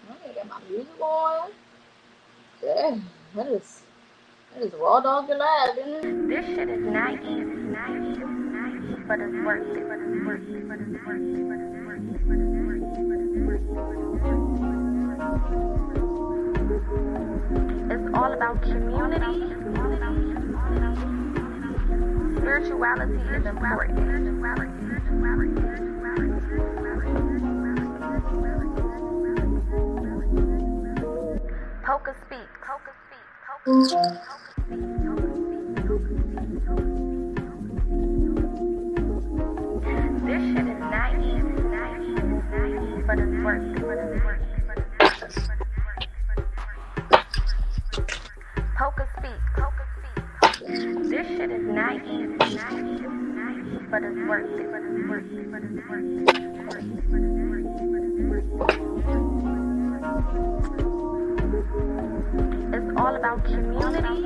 I got my music on. Yeah, that is raw dog alive, isn't it? This shit is not easy, but it's worth it. It's all about community. Spirituality is important. PocaSPEAKS. This shit is not easy, but it's worth it. PocaSPEAKS. This shit is not easy, but it's worth it. It's all about community.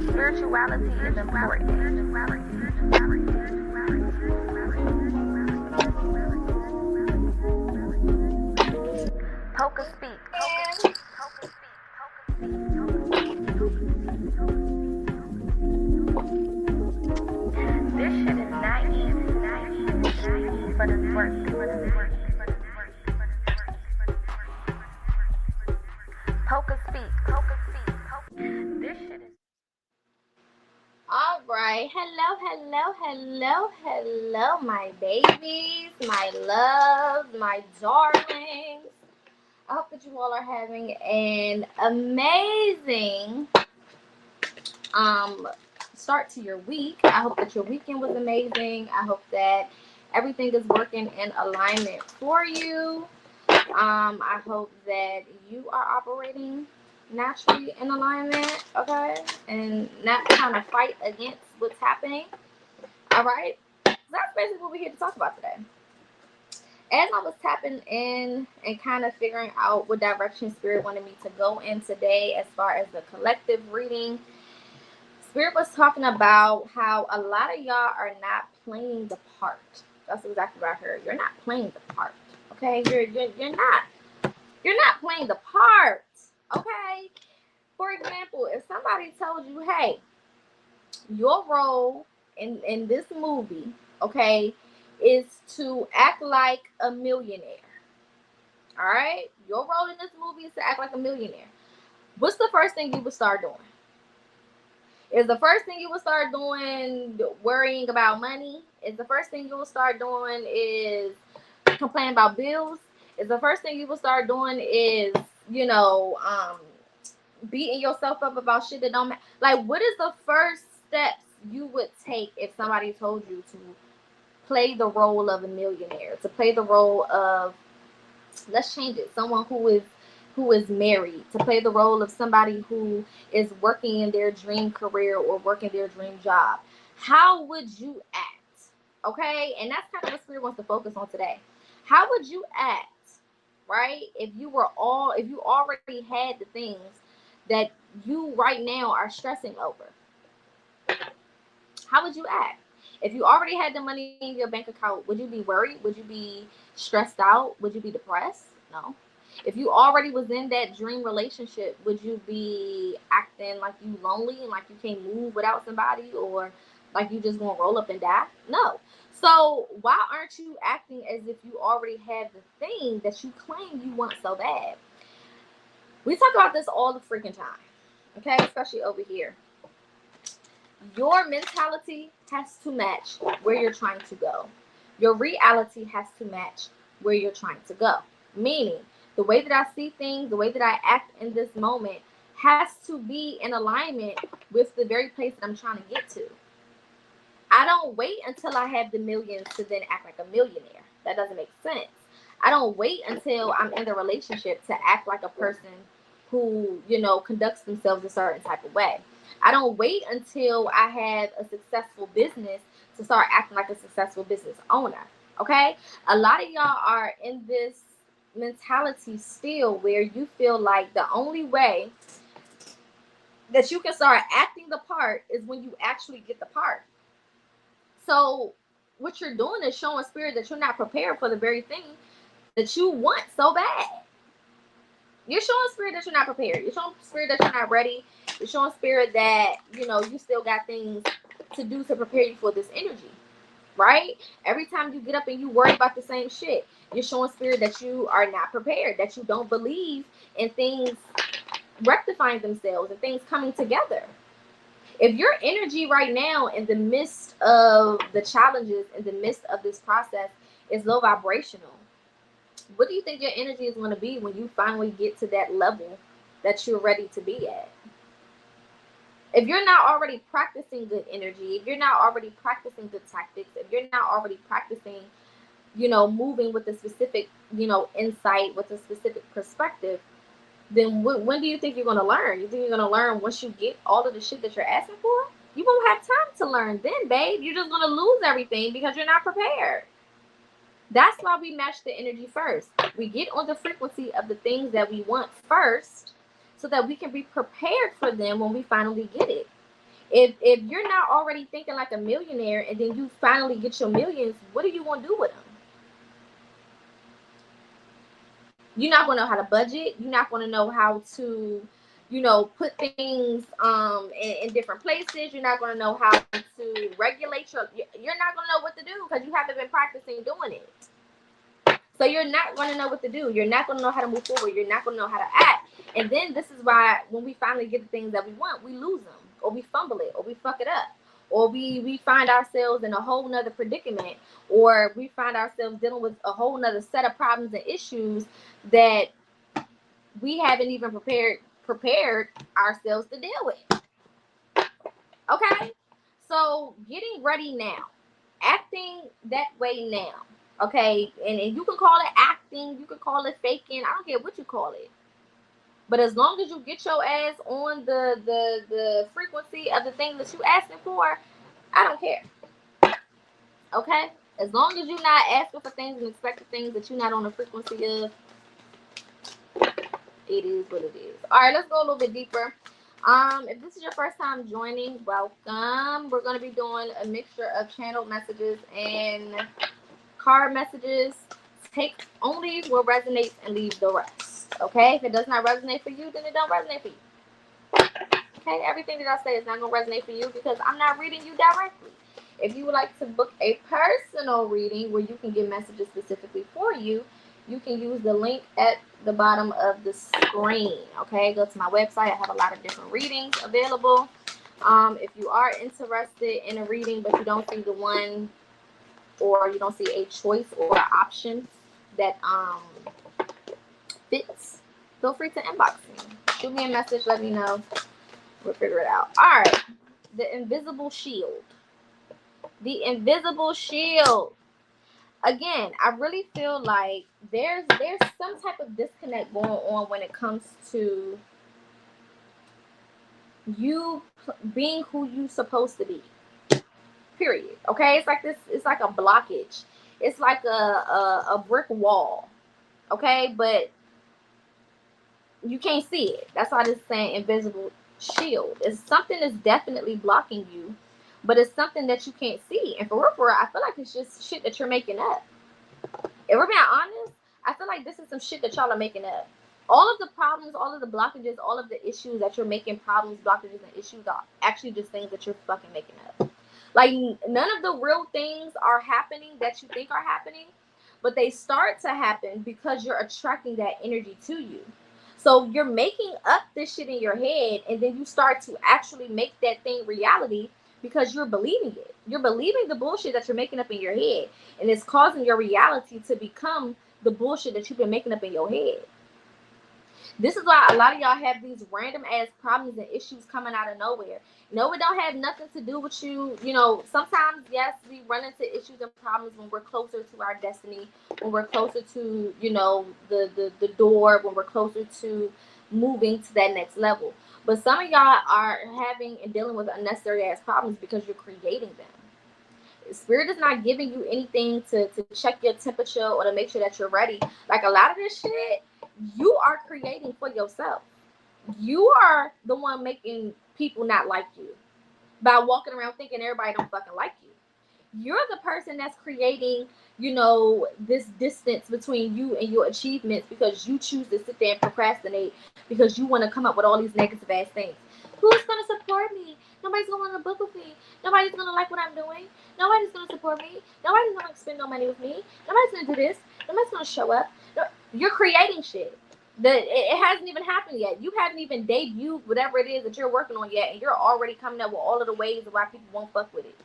Spirituality is important. PocaSPEAKS. This shit is not easy, but it's worth it. PocaSPEAKS. This shit is. All right. Hello, my babies, my loves, my darlings. I hope that you all are having an amazing start to your week. I hope that your weekend was amazing. I hope that everything is working in alignment for you. I hope that you are operating naturally in alignment, okay, and not trying to fight against what's happening. All right, that's basically what we're here to talk about today. As I was tapping in and kind of figuring out what direction Spirit wanted me to go in today, as far as the collective reading, Spirit was talking about how a lot of y'all are not playing the part. That's exactly what I heard. You're not playing the part. Okay, you're not playing the part. Okay. For example, if somebody told you, hey, your role in this movie, okay, is to act like a millionaire. All right, your role in this movie is to act like a millionaire. What's the first thing you would start doing? Is the first thing you will start doing worrying about money? Is the first thing you will start doing is complaining about bills? Is the first thing you will start doing is, beating yourself up about shit that don't matter? Like, what is the first steps you would take if somebody told you to play the role of a millionaire, to play the role of, let's change it, someone who is married, to play the role of somebody who is working in their dream career or working their dream job? How would you act? Okay, and that's kind of what Spirit wants to focus on today. How would you act, right, if you already had the things that you right now are stressing over? How would you act? If you already had the money in your bank account, would you be worried? Would you be stressed out? Would you be depressed? No. If you already was in that dream relationship, would you be acting like you lonely and like you can't move without somebody, or like you just gonna roll up and die? No. So why aren't you acting as if you already have the thing that you claim you want so bad? We talk about this all the freaking time, okay? Especially over here. Your mentality has to match where you're trying to go. Your reality has to match where you're trying to go. Meaning, the way that I see things, the way that I act in this moment has to be in alignment with the very place that I'm trying to get to. I don't wait until I have the millions to then act like a millionaire. That doesn't make sense. I don't wait until I'm in the relationship to act like a person who, conducts themselves a certain type of way. I don't wait until I have a successful business to start acting like a successful business owner. Okay? A lot of y'all are in this mentality still where you feel like the only way that you can start acting the part is when you actually get the part. So what you're doing is showing spirit that you're not prepared for the very thing that you want so bad. You're showing spirit that you're not prepared. You're showing spirit that you're not ready. You're showing spirit that, you still got things to do to prepare you for this energy, right? Every time you get up and you worry about the same shit, you're showing spirit that you are not prepared, that you don't believe in things rectifying themselves and things coming together. If your energy right now in the midst of the challenges, in the midst of this process, is low vibrational, what do you think your energy is going to be when you finally get to that level that you're ready to be at? If you're not already practicing good energy, if you're not already practicing good tactics, if you're not already practicing, moving with a specific, insight, with a specific perspective, then when do you think you're going to learn? You think you're going to learn once you get all of the shit that you're asking for? You won't have time to learn then, babe. You're just going to lose everything because you're not prepared. That's why we match the energy first. We get on the frequency of the things that we want first so that we can be prepared for them when we finally get it. If you're not already thinking like a millionaire and then you finally get your millions, what are you going to do with them? You're not going to know how to budget. You're not going to know how to, put things in different places. You're not going to know how to regulate you're not going to know what to do because you haven't been practicing doing it. So you're not going to know what to do. You're not going to know how to move forward. You're not going to know how to act. And then this is why when we finally get the things that we want, we lose them, or we fumble it, or we fuck it up, or we find ourselves in a whole nother predicament, or we find ourselves dealing with a whole nother set of problems and issues that we haven't even prepared ourselves to deal with. Okay? So getting ready now, acting that way now. Okay, and you can call it acting, you can call it faking, I don't care what you call it. But as long as you get your ass on the frequency of the thing that you asking for, I don't care. Okay? As long as you're not asking for things and expecting things that you're not on the frequency of, it is what it is. Alright, let's go a little bit deeper. If this is your first time joining, welcome. We're going to be doing a mixture of channeled messages and card messages. Take only what resonates and leave the rest. Okay? If it does not resonate for you, then it don't resonate for you. Okay? Everything that I say is not going to resonate for you because I'm not reading you directly. If you would like to book a personal reading where you can get messages specifically for you, you can use the link at the bottom of the screen. Okay? Go to my website. I have a lot of different readings available. If you are interested in a reading but you don't see the one, or you don't see a choice or an option that fits, feel free to inbox me. Shoot me a message, let me know. We'll figure it out. All right. The invisible shield. The invisible shield. Again, I really feel like there's some type of disconnect going on when it comes to you being who you supposed to be. Period. Okay? It's like this, it's like a blockage. It's like a brick wall. Okay? But you can't see it. That's why this is saying invisible shield. It's something that's definitely blocking you, but it's something that you can't see. And for real, I feel like it's just shit that you're making up. If we're being honest, I feel like this is some shit that y'all are making up. All of the problems, all of the blockages, all of the issues that you're making problems, blockages, and issues are actually just things that you're fucking making up. Like, none of the real things are happening that you think are happening, but they start to happen because you're attracting that energy to you. So you're making up this shit in your head, and then you start to actually make that thing reality because you're believing it. You're believing the bullshit that you're making up in your head, and it's causing your reality to become the bullshit that you've been making up in your head. This is why a lot of y'all have these random ass problems and issues coming out of nowhere. No, it don't have nothing to do with you. You know, sometimes, yes, we run into issues and problems when we're closer to our destiny, when we're closer to, the door, when we're closer to moving to that next level. But some of y'all are having and dealing with unnecessary ass problems because you're creating them. Spirit is not giving you anything to check your temperature or to make sure that you're ready. Like, a lot of this shit, you are creating for yourself. You are the one making people not like you by walking around thinking everybody don't fucking like you. you're the person that's creating, you know, this distance between you and your achievements because you choose to sit there and procrastinate because you want to come up with all these negative ass things. Who's gonna support me? Nobody's gonna want to book with me. Nobody's gonna like what I'm doing. Nobody's gonna support me. Nobody's gonna spend no money with me. Nobody's gonna do this. Nobody's gonna show up. You're creating shit. It hasn't even happened yet. You haven't even debuted whatever it is that you're working on yet, and you're already coming up with all of the ways of why people won't fuck with it.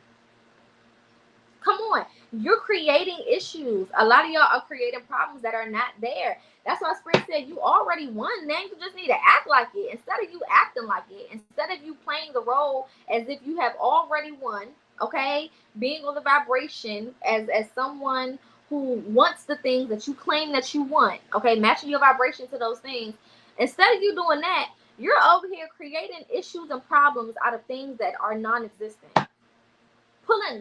Come on, you're creating issues. A lot of y'all are creating problems that are not there. That's why Spring said you already won. Now you just need to act like it. Instead of you acting like it, instead of you playing the role as if you have already won, okay? Being on the vibration as someone who wants the things that you claim that you want, okay? Matching your vibration to those things. Instead of you doing that, you're over here creating issues and problems out of things that are non-existent.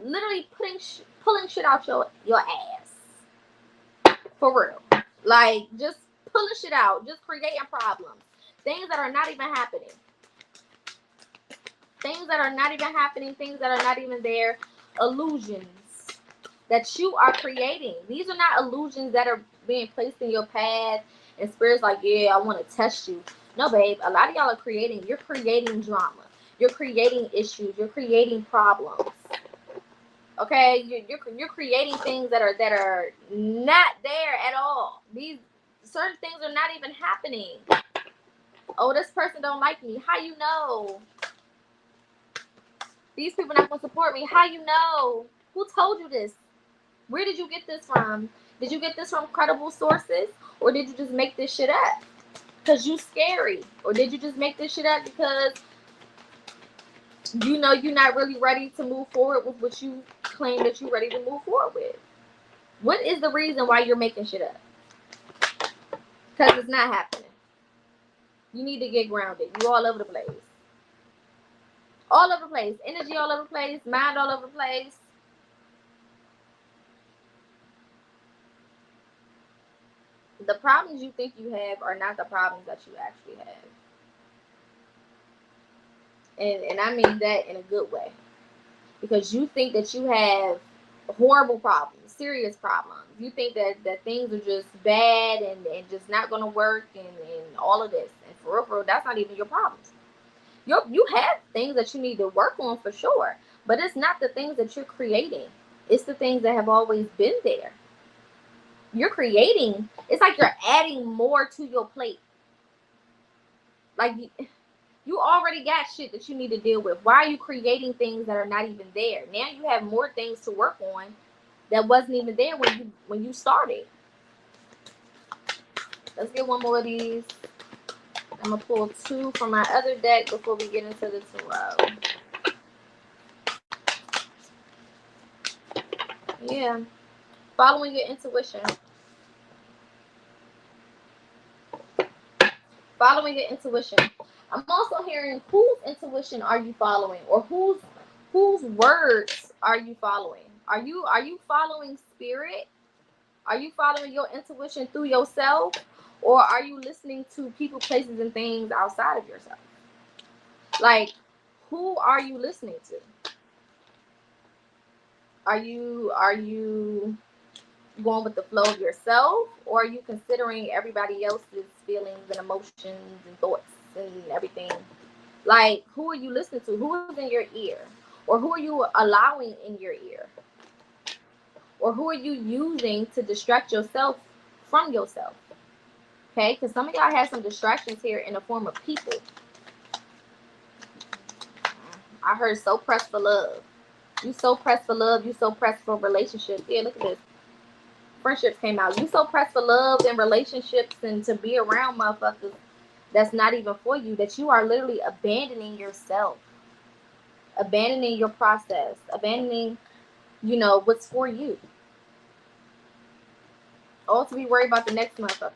Literally pulling shit out your ass. For real. Like, just pulling shit out. Just creating problems. Things that are not even happening. Things that are not even happening. Things that are not even there. Illusions that you are creating. These are not illusions that are being placed in your path. And Spirit's like, yeah, I want to test you. No, babe. A lot of y'all are creating. You're creating drama. You're creating issues. You're creating problems. Okay, you're creating things that are not there at all. These certain things are not even happening. Oh, this person don't like me. How you know? These people not gonna support me. How you know? Who told you this? Where did you get this from? Did you get this from credible sources, or did you just make this shit up because you scary, or did you just make this shit up because you know you're not really ready to move forward with what you claim that you're ready to move forward with? What is the reason why you're making shit up? Because it's not happening. You need to get grounded. You all over the place. All over the place. Energy all over the place. Mind all over the place. The problems you think you have are not the problems that you actually have. And I mean that in a good way. Because you think that you have horrible problems, serious problems. You think that things are just bad and just not going to work and all of this. And for real, that's not even your problems. You have things that you need to work on for sure. But it's not the things that you're creating. It's the things that have always been there. You're creating. It's like you're adding more to your plate. Like you already got shit that you need to deal with. Why are you creating things that are not even there? Now you have more things to work on that wasn't even there when you started. Let's get one more of these. I'm gonna pull two from my other deck before we get into the tarot. Yeah, following your intuition. Following your intuition. I'm also hearing, whose intuition are you following, or whose words are you following? Are you following spirit? Are you following your intuition through yourself, or are you listening to people, places, and things outside of yourself? Like, who are you listening to? Are you going with the flow of yourself, or are you considering everybody else's feelings and emotions and thoughts and everything? Like, who are you listening to? Who is in your ear? Or who are you allowing in your ear? Or who are you using to distract yourself from yourself? Okay, because some of y'all have some distractions here in the form of people. I heard so pressed for love. You so pressed for love. You so pressed for relationships. Yeah, look at this. Friendships came out. You so pressed for love and relationships and to be around motherfuckers that's not even for you, that you are literally abandoning yourself, abandoning your process, abandoning, you know, what's for you. All to be worried about the next motherfucker.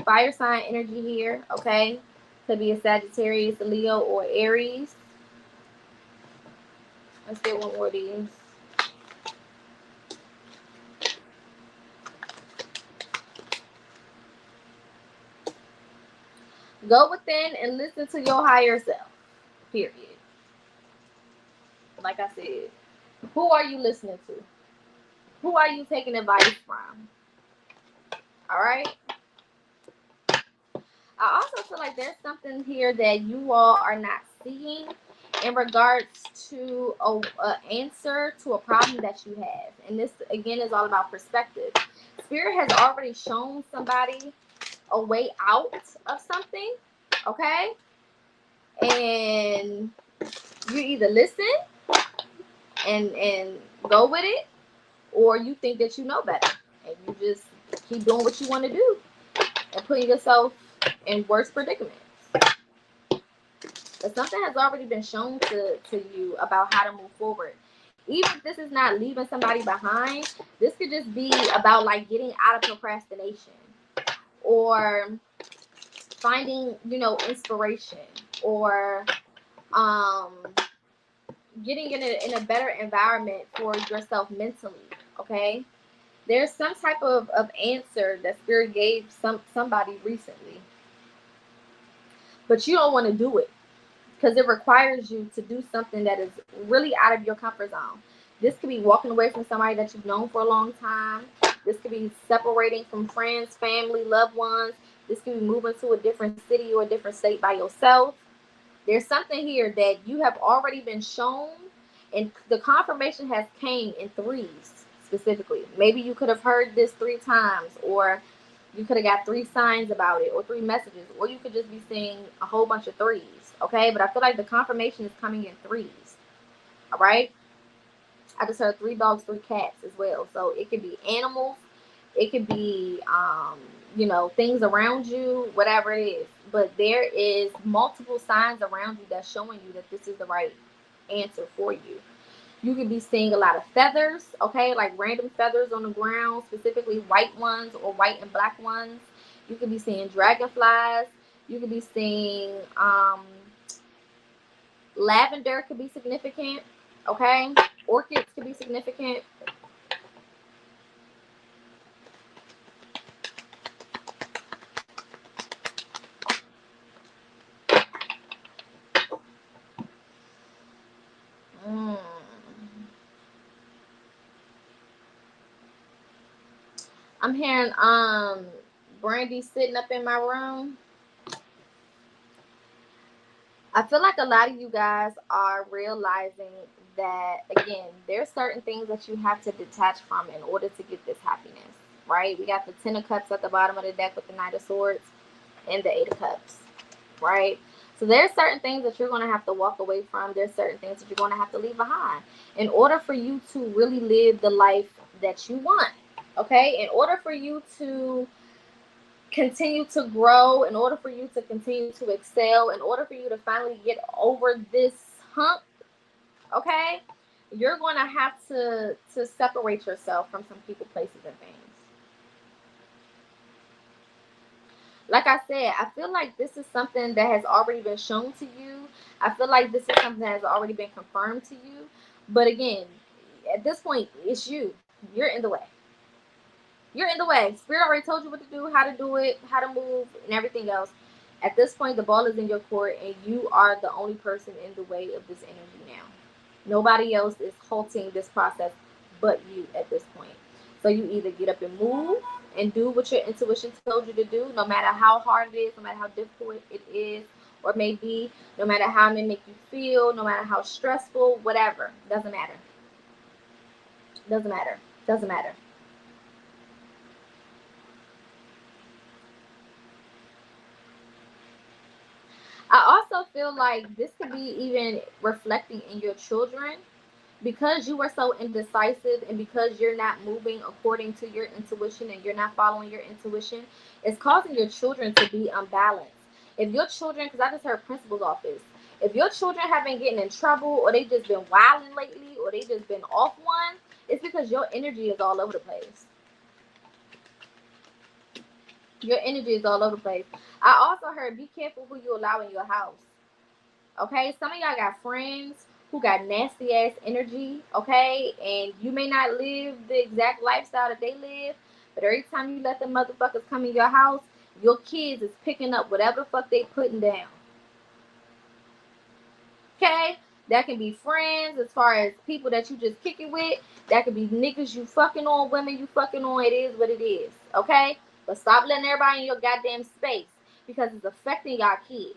Fire sign energy here, okay? Could be a Sagittarius, a Leo, or Aries. Let's get one more of these. Go within and listen to your higher self. Period. Like I said, Who are you listening to? Who are you taking advice from? All right. I also feel like there's something here that you all are not seeing in regards to a answer to a problem that you have. And this, again, is all about perspective. Spirit has already shown somebody a way out of something, okay? And you either listen and go with it, or you think that you know better and you just keep doing what you want to do and putting yourself in worse predicaments. But something has already been shown to you about how to move forward. Even if this is not leaving somebody behind, this could just be about like getting out of procrastination or finding, inspiration, or um getting in a better environment for yourself mentally. Okay, there's some type of answer that spirit gave somebody recently, but you don't want to do it because it requires you to do something that is really out of your comfort zone. This could be walking away from somebody that you've known for a long time. This could be separating from friends, family, loved ones. This could be moving to a different city or a different state by yourself. There's something here that you have already been shown, and the confirmation has came in threes specifically. Maybe you could have heard this 3 times, or you could have got 3 signs about it, or 3 messages, or you could just be seeing a whole bunch of threes. Okay, but I feel like the confirmation is coming in threes. All right, I just heard 3 dogs, 3 cats as well. So it could be animals, it could be things around you, whatever it is. But there is multiple signs around you that's showing you that this is the right answer for you. You could be seeing a lot of feathers, okay, like random feathers on the ground, specifically white ones or white and black ones. You could be seeing dragonflies. You could be seeing lavender could be significant, okay? Orchids could be significant. Mm. I'm hearing Brandy sitting up in my room. I feel like a lot of you guys are realizing that, again, there's certain things that you have to detach from in order to get this happiness, right? We got the 10 of Cups at the bottom of the deck with the Knight of Swords and the 8 of Cups, right? So there's certain things that you're going to have to walk away from. There's certain things that you're going to have to leave behind in order for you to really live the life that you want, okay? In order for you to continue to grow, in order for you to continue to excel, in order for you to finally get over this hump, okay, you're going to have to separate yourself from some people, places, and things. Like I said, I feel like this is something that has already been shown to you. I feel like this is something that has already been confirmed to you. But again, at this point, it's you. You're in the way. You're in the way. Spirit already told you what to do, how to do it, how to move, and everything else. At this point, the ball is in your court, and you are the only person in the way of this energy now. Nobody else is halting this process but you at this point. So you either get up and move and do what your intuition told you to do, no matter how hard it is, no matter how difficult it is, or it may be, no matter how it may make you feel, no matter how stressful, whatever. Doesn't matter. Doesn't matter. Doesn't matter. I also feel like this could be even reflecting in your children, because you are so indecisive and because you're not moving according to your intuition and you're not following your intuition. It's causing your children to be unbalanced. If your children, because I just heard principal's office, if your children have been getting in trouble, or they just been wilding lately, or they just been off one, it's because your energy is all over the place. Your energy is all over the place. I also heard be careful who you allow in your house. Okay, some of y'all got friends who got nasty ass energy, okay, and you may not live the exact lifestyle that they live, but every time you let them motherfuckers come in your house, your kids is picking up whatever the fuck they putting down. Okay, That can be friends, as far as people that you just kick it with. That could be niggas you fucking on, women you fucking on. It is what it is, okay? But stop letting everybody in your goddamn space, because it's affecting y'all kids.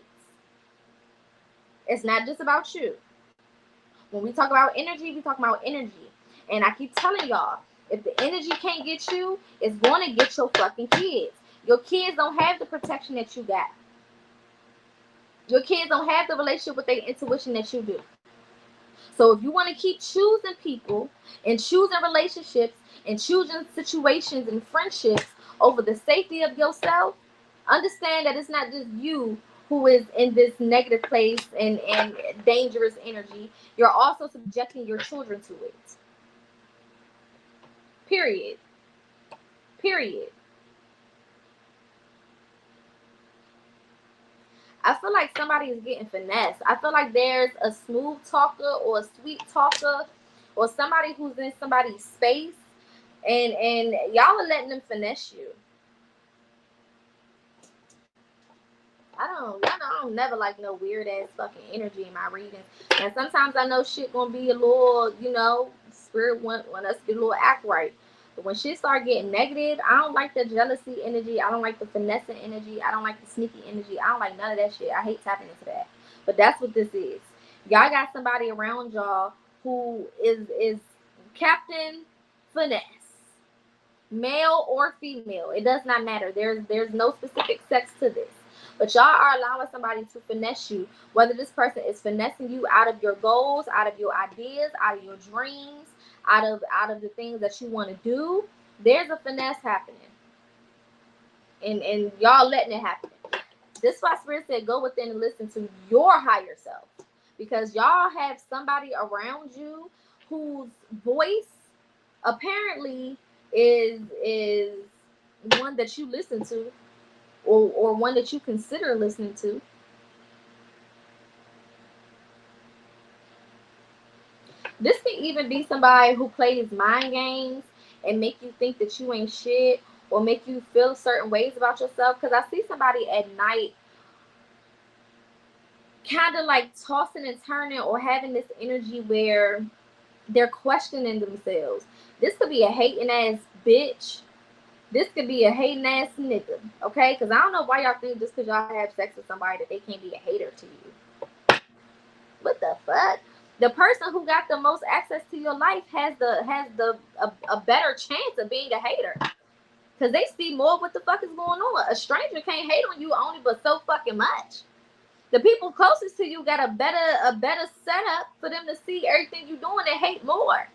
It's not just about you. When we talk about energy, we talk about energy. And I keep telling y'all, if the energy can't get you, it's going to get your fucking kids. Your kids don't have the protection that you got. Your kids don't have the relationship with their intuition that you do. So if you want to keep choosing people and choosing relationships and choosing situations and friendships over the safety of yourself, understand that it's not just you who is in this negative place and dangerous energy. You're also subjecting your children to it. Period. Period. I feel like somebody is getting finessed. I feel like there's a smooth talker or a sweet talker or somebody who's in somebody's space, and y'all are letting them finesse you. I don't never like no weird ass fucking energy in my readings. And sometimes I know shit gonna be a little, spirit want us to get a little act right. But when shit start getting negative, I don't like the jealousy energy. I don't like the finessing energy. I don't like the sneaky energy. I don't like none of that shit. I hate tapping into that. But that's what this is. Y'all got somebody around y'all who is Captain Finesse. Male or female. It does not matter. There's no specific sex to this. But y'all are allowing somebody to finesse you. Whether this person is finessing you out of your goals, out of your ideas, out of your dreams, out of the things that you want to do, there's a finesse happening. And y'all letting it happen. This is why Spirit said go within and listen to your higher self. Because y'all have somebody around you whose voice apparently is one that you listen to, or one that you consider listening to. This can even be somebody who plays mind games and make you think that you ain't shit, or make you feel certain ways about yourself. Because I see somebody at night kind of like tossing and turning, or having this energy where they're questioning themselves. This could be a hating ass bitch. This could be a hating ass nigga, okay? Because I don't know why y'all think just because y'all have sex with somebody that they can't be a hater to you. What the fuck? The person who got the most access to your life has a better chance of being a hater, because they see more what the fuck is going on. A stranger can't hate on you only but so fucking much. The people closest to you got a better setup for them to see everything you doing and hate more.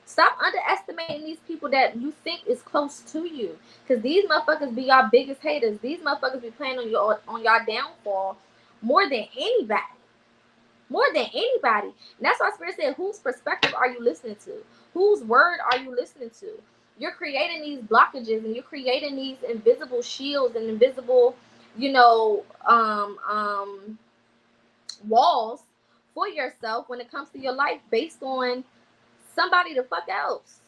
Stop underestimating these people that you think is close to you, because these motherfuckers be your biggest haters. These motherfuckers be playing on your downfall more than anybody. More than anybody. And that's why Spirit said, whose perspective are you listening to? Whose word are you listening to? You're creating these blockages, and you're creating these invisible shields and invisible, walls for yourself when it comes to your life, based on somebody the fuck else.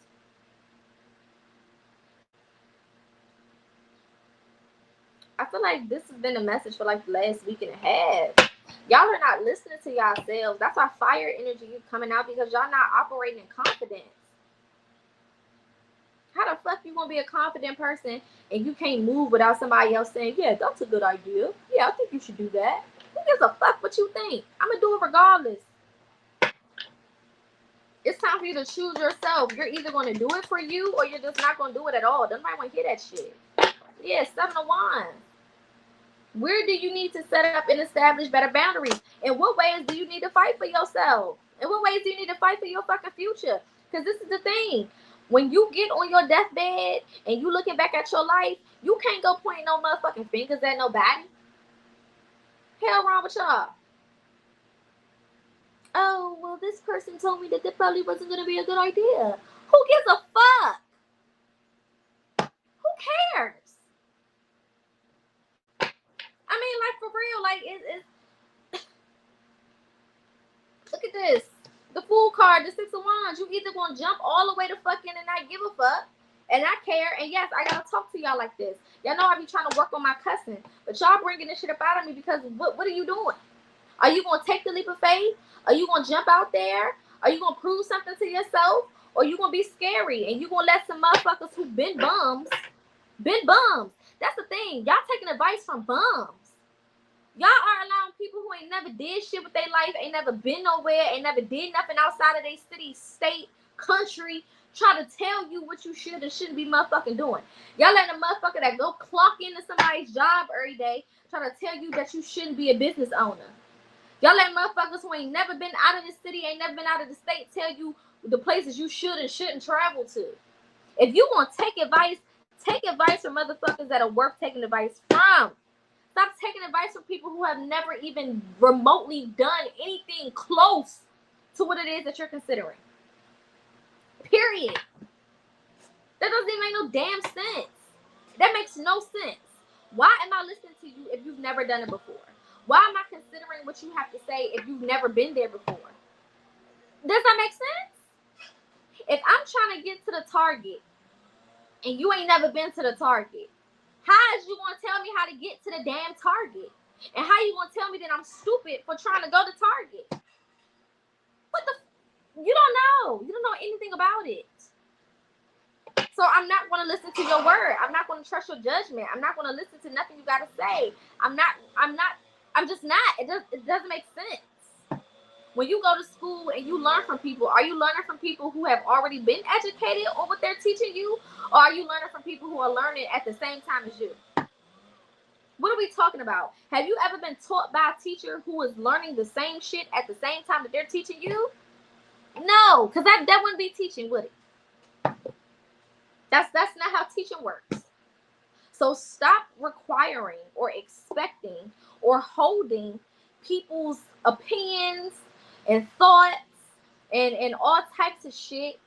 I feel like this has been a message for like the last week and a half. Y'all are not listening to yourselves. That's why fire energy is coming out, because y'all not operating in confidence. How the fuck you gonna be a confident person and you can't move without somebody else saying, yeah, that's a good idea. Yeah, I think you should do that. Who gives a fuck what you think? I'm gonna do it regardless. It's time for you to choose yourself. You're either gonna do it for you, or you're just not gonna do it at all. Nobody wanna hear that shit. Yeah, 7 of Wands. Where do you need to set up and establish better boundaries? In what ways do you need to fight for yourself? In what ways do you need to fight for your fucking future? Because this is the thing. When you get on your deathbed and you looking back at your life, you can't go pointing no motherfucking fingers at nobody. Hell wrong with y'all. Oh, well, this person told me that probably wasn't going to be a good idea. Who gives a fuck? Who cares? I mean, like, for real, like, it's look at this. The Fool card, the 6 of Wands. You either gonna jump all the way to fucking and not give a fuck and not care. And yes, I gotta talk to y'all like this. Y'all know I be trying to work on my cussing, but y'all bringing this shit up out of me, because what are you doing? Are you going to take the leap of faith? Are you going to jump out there? Are you going to prove something to yourself? Or you going to be scary and you going to let some motherfuckers who been bums. That's the thing. Y'all taking advice from bums. Y'all are allowing people who ain't never did shit with their life, ain't never been nowhere, ain't never did nothing outside of their city, state, country, try to tell you what you should and shouldn't be motherfucking doing. Y'all letting a motherfucker that go clock into somebody's job every day try to tell you that you shouldn't be a business owner. Y'all letting motherfuckers who ain't never been out of the city, ain't never been out of the state, tell you the places you should and shouldn't travel to. If you want to take advice from motherfuckers that are worth taking advice from. Stop taking advice from people who have never even remotely done anything close to what it is that you're considering. Period. That doesn't even make no damn sense. That makes no sense. Why am I listening to you if you've never done it before? Why am I considering what you have to say if you've never been there before? Does that make sense? If I'm trying to get to the Target and you ain't never been to the Target, how is you going to tell me how to get to the damn Target? And how you going to tell me that I'm stupid for trying to go to Target? What the? You don't know. You don't know anything about it. So I'm not going to listen to your word. I'm not going to trust your judgment. I'm not going to listen to nothing you got to say. I'm just not. It doesn't make sense. When you go to school and you learn from people, are you learning from people who have already been educated on what they're teaching you? Or are you learning from people who are learning at the same time as you? What are we talking about? Have you ever been taught by a teacher who is learning the same shit at the same time that they're teaching you? No, because that wouldn't be teaching, would it? That's not how teaching works. So stop requiring or expecting or holding people's opinions and thoughts and all types of shit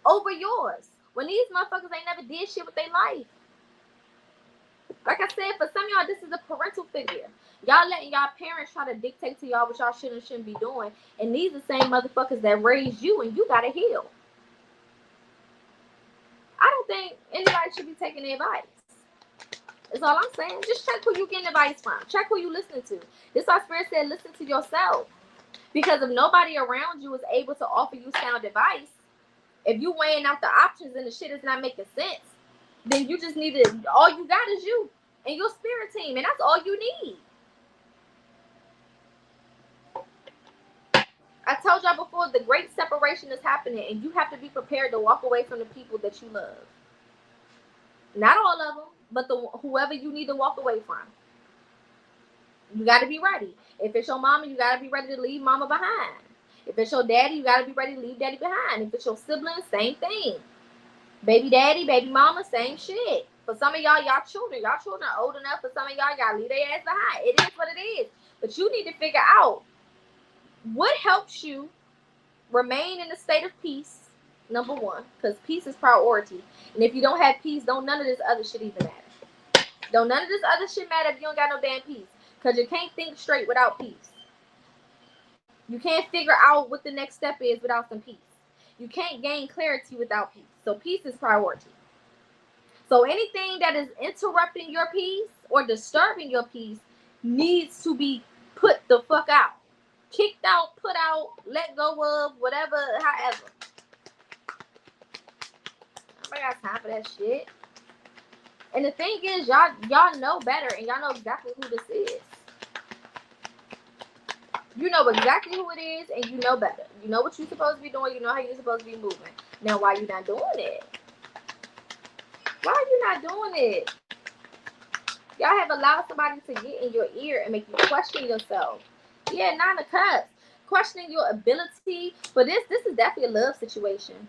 over yours when these motherfuckers ain't never did shit with their life. Like I said, for some of y'all, this is a parental figure. Y'all letting y'all parents try to dictate to y'all what y'all should and shouldn't be doing. And these are the same motherfuckers that raised you and you gotta heal. I don't think anybody should be taking their advice. That's all I'm saying. Just check who you getting advice from. Check who you listening to. This is why Spirit said listen to yourself. Because if nobody around you is able to offer you sound advice, if you weighing out the options and the shit is not making sense, then you just need to, all you got is you and your spirit team, and that's all you need. I told y'all before, the great separation is happening, and you have to be prepared to walk away from the people that you love. Not all of them, but whoever you need to walk away from. You got to be ready. If it's your mama, you got to be ready to leave mama behind. If it's your daddy, you got to be ready to leave daddy behind. If it's your siblings, same thing. Baby daddy, baby mama, same shit. For some of y'all children are old enough. For some of y'all leave their ass behind. It is what it is. But you need to figure out what helps you remain in a state of peace, number one, because peace is priority. And if you don't have peace, don't none of this other shit even matter. Don't none of this other shit matter if you don't got no damn peace. Because you can't think straight without peace. You can't figure out what the next step is without some peace. You can't gain clarity without peace. So peace is priority. So anything that is interrupting your peace or disturbing your peace needs to be put the fuck out. Kicked out, put out, let go of, whatever, however. Nobody got time for that shit. And the thing is, y'all know better, and y'all know exactly who this is. You know exactly who it is, and you know better. You know what you're supposed to be doing. You know how you're supposed to be moving. Now, why you not doing it? Why are you not doing it? Y'all have allowed somebody to get in your ear and make you question yourself. Yeah, 9 of Cups. Questioning your ability. But this is definitely a love situation.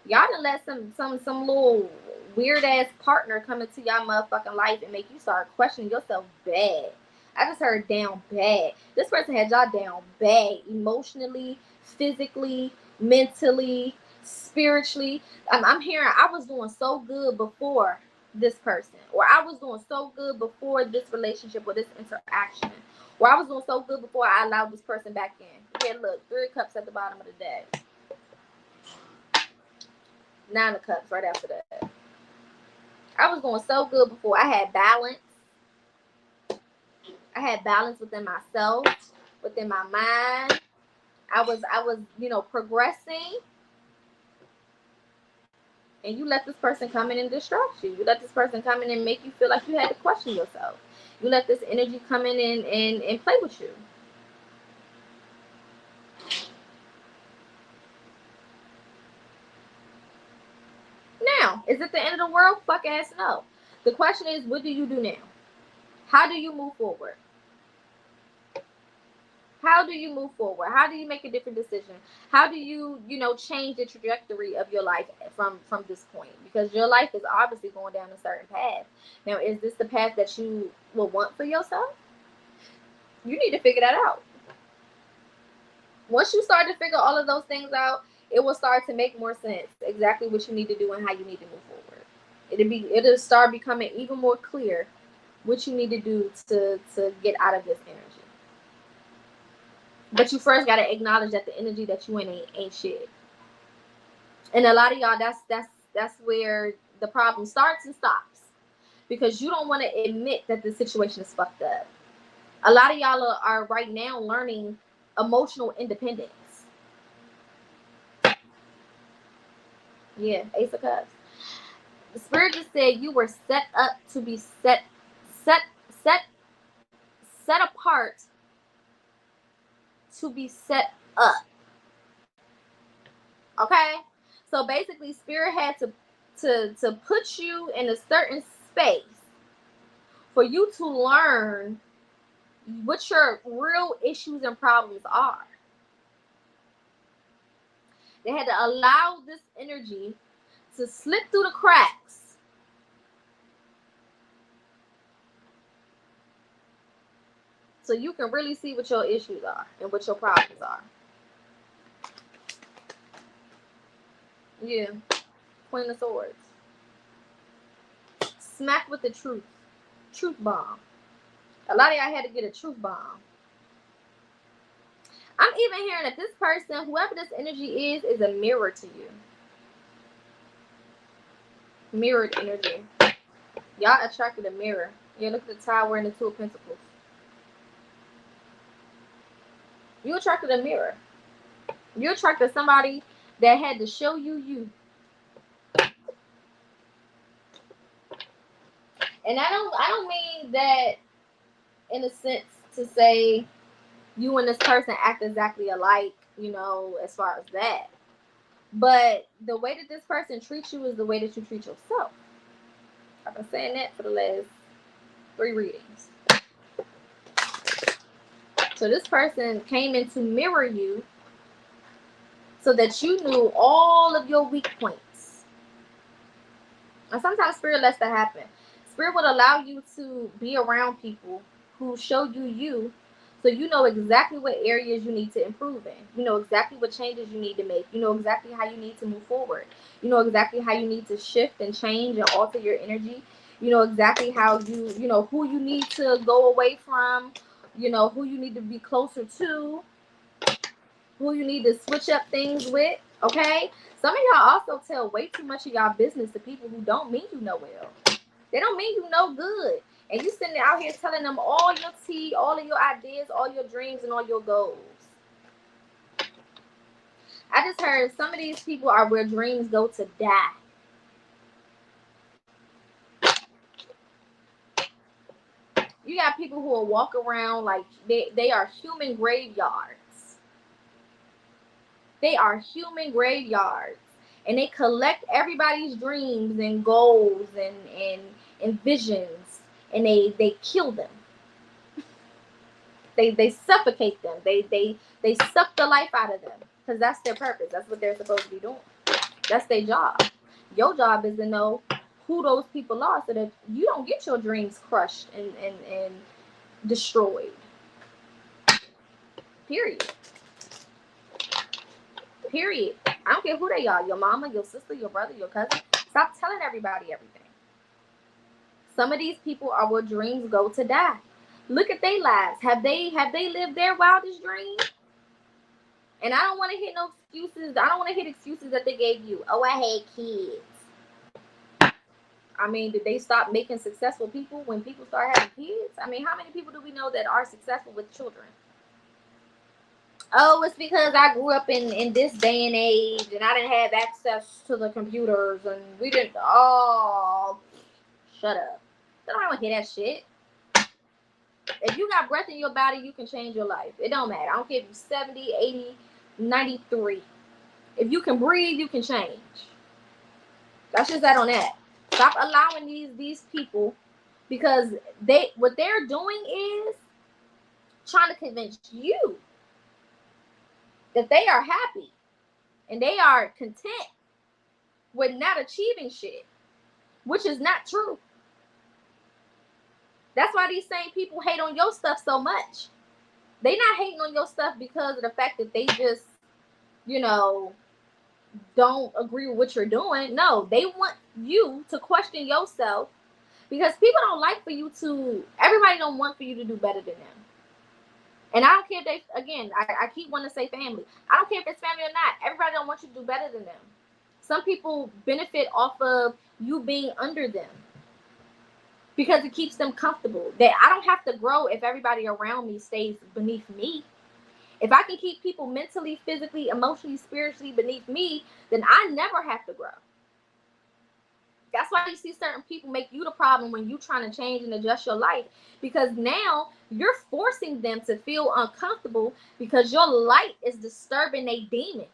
Y'all done let some little weird ass partner come into y'all motherfucking life and make you start questioning yourself bad. I just heard down bad. This person had y'all down bad. Emotionally, physically, mentally, spiritually. I'm hearing I was doing so good before this person. Or I was doing so good before this relationship or this interaction. Or I was doing so good before I allowed this person back in. Yeah, look, 3 of Cups at the bottom of the deck. 9 of Cups right after that. I was doing so good before. I had balance. I had balance within myself, within my mind. I was, progressing. And you let this person come in and distract you. You let this person come in and make you feel like you had to question yourself. You let this energy come in and play with you. Now, is it the end of the world? Fuck ass no. The question is, what do you do now? How do you move forward? How do you move forward? How do you make a different decision? How do you, change the trajectory of your life from this point? Because your life is obviously going down a certain path. Now, is this the path that you will want for yourself? You need to figure that out. Once you start to figure all of those things out, it will start to make more sense exactly what you need to do and how you need to move forward. It'll start becoming even more clear what you need to do to get out of this energy. But you first gotta acknowledge that the energy that you in ain't shit. And a lot of y'all, that's where the problem starts and stops, because you don't want to admit that the situation is fucked up. A lot of y'all are right now learning emotional independence. Yeah, Ace of Cups. The Spirit just said you were set up to be set apart to be set up. Okay? So basically, Spirit had to put you in a certain space for you to learn what your real issues and problems are. They had to allow this energy to slip through the cracks so you can really see what your issues are and what your problems are. Yeah. Queen of Swords. Smack with the truth. Truth bomb. A lot of y'all had to get a truth bomb. I'm even hearing that this person, whoever this energy is a mirror to you. Mirrored energy. Y'all attracted a mirror. Yeah, look at the Tower and the Two of Pentacles. You attracted a mirror. You attracted somebody that had to show you. And I don't mean that in a sense to say you and this person act exactly alike, as far as that. But the way that this person treats you is the way that you treat yourself. I've been saying that for the last 3 readings. So this person came in to mirror you so that you knew all of your weak points. And sometimes Spirit lets that happen. Spirit would allow you to be around people who show you so you know exactly what areas you need to improve in. You know exactly what changes you need to make. You know exactly how you need to move forward. You know exactly how you need to shift and change and alter your energy. You know exactly how you know who you need to go away from, who you need to be closer to, who you need to switch up things with, okay? Some of y'all also tell way too much of y'all business to people who don't mean you no well. They don't mean you no good. And you sitting out here telling them all your tea, all of your ideas, all your dreams, and all your goals. I just heard some of these people are where dreams go to die. You got people who will walk around like they are human graveyards. They are human graveyards. And they collect everybody's dreams and goals and visions. And they kill them. They suffocate them. They suck the life out of them. Because that's their purpose. That's what they're supposed to be doing. That's their job. Your job is to know who those people are so that you don't get your dreams crushed and destroyed. Period. Period. I don't care who they are. Your mama, your sister, your brother, your cousin. Stop telling everybody everything. Some of these people are where dreams go to die. Look at their lives. Have they lived their wildest dream? And I don't want to hear no excuses. I don't want to hear excuses that they gave you. Oh, I had kids. I mean, did they stop making successful people when people start having kids? I mean, how many people do we know that are successful with children? Oh, it's because I grew up in this day and age and I didn't have access to the computers and we didn't. Oh, shut up. I don't want to hear that shit. If you got breath in your body, you can change your life. It don't matter. I don't care if you're 70, 80, 93. If you can breathe, you can change. That's just that on that. Stop allowing these people, because what they're doing is trying to convince you that they are happy and they are content with not achieving shit, which is not true. That's why these same people hate on your stuff so much. They not hating on your stuff because of the fact that they just, you know, don't agree with what you're doing. No, they want you to question yourself, because people don't like for you to, everybody don't want for you to do better than them. And I don't care if they, again, I keep wanting to say family. I don't care if it's family or not. Everybody don't want you to do better than them. Some people benefit off of you being under them because it keeps them comfortable. That I don't have to grow if everybody around me stays beneath me. If I can keep people mentally, physically, emotionally, spiritually beneath me, then I never have to grow. That's why you see certain people make you the problem when you're trying to change and adjust your life, because now you're forcing them to feel uncomfortable because your light is disturbing their demons.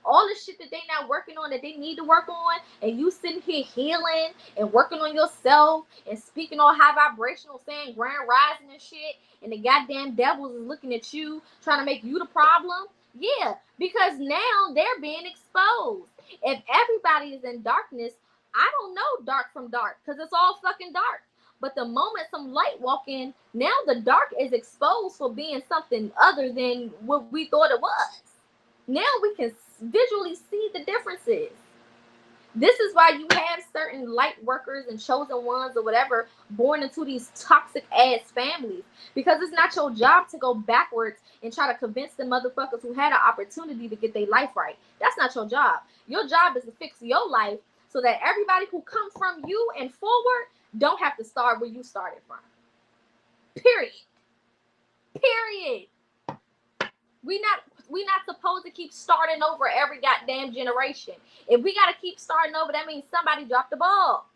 All the shit that they not working on that they need to work on, and you sitting here healing and working on yourself and speaking all high vibrational, saying grand rising and shit, and the goddamn devils is looking at you trying to make you the problem. Yeah, because now they're being exposed. If everybody is in darkness, I don't know dark from dark because it's all fucking dark. But the moment some light walk in, now the dark is exposed for being something other than what we thought it was. Now we can visually see the differences. This is why you have certain light workers and chosen ones or whatever born into these toxic ass families, because it's not your job to go backwards and try to convince the motherfuckers who had an opportunity to get their life right. That's not your job. Your job is to fix your life so that everybody who comes from you and forward don't have to start where you started from. Period. Period. We not supposed to keep starting over every goddamn generation. If we gotta keep starting over, that means somebody dropped the ball.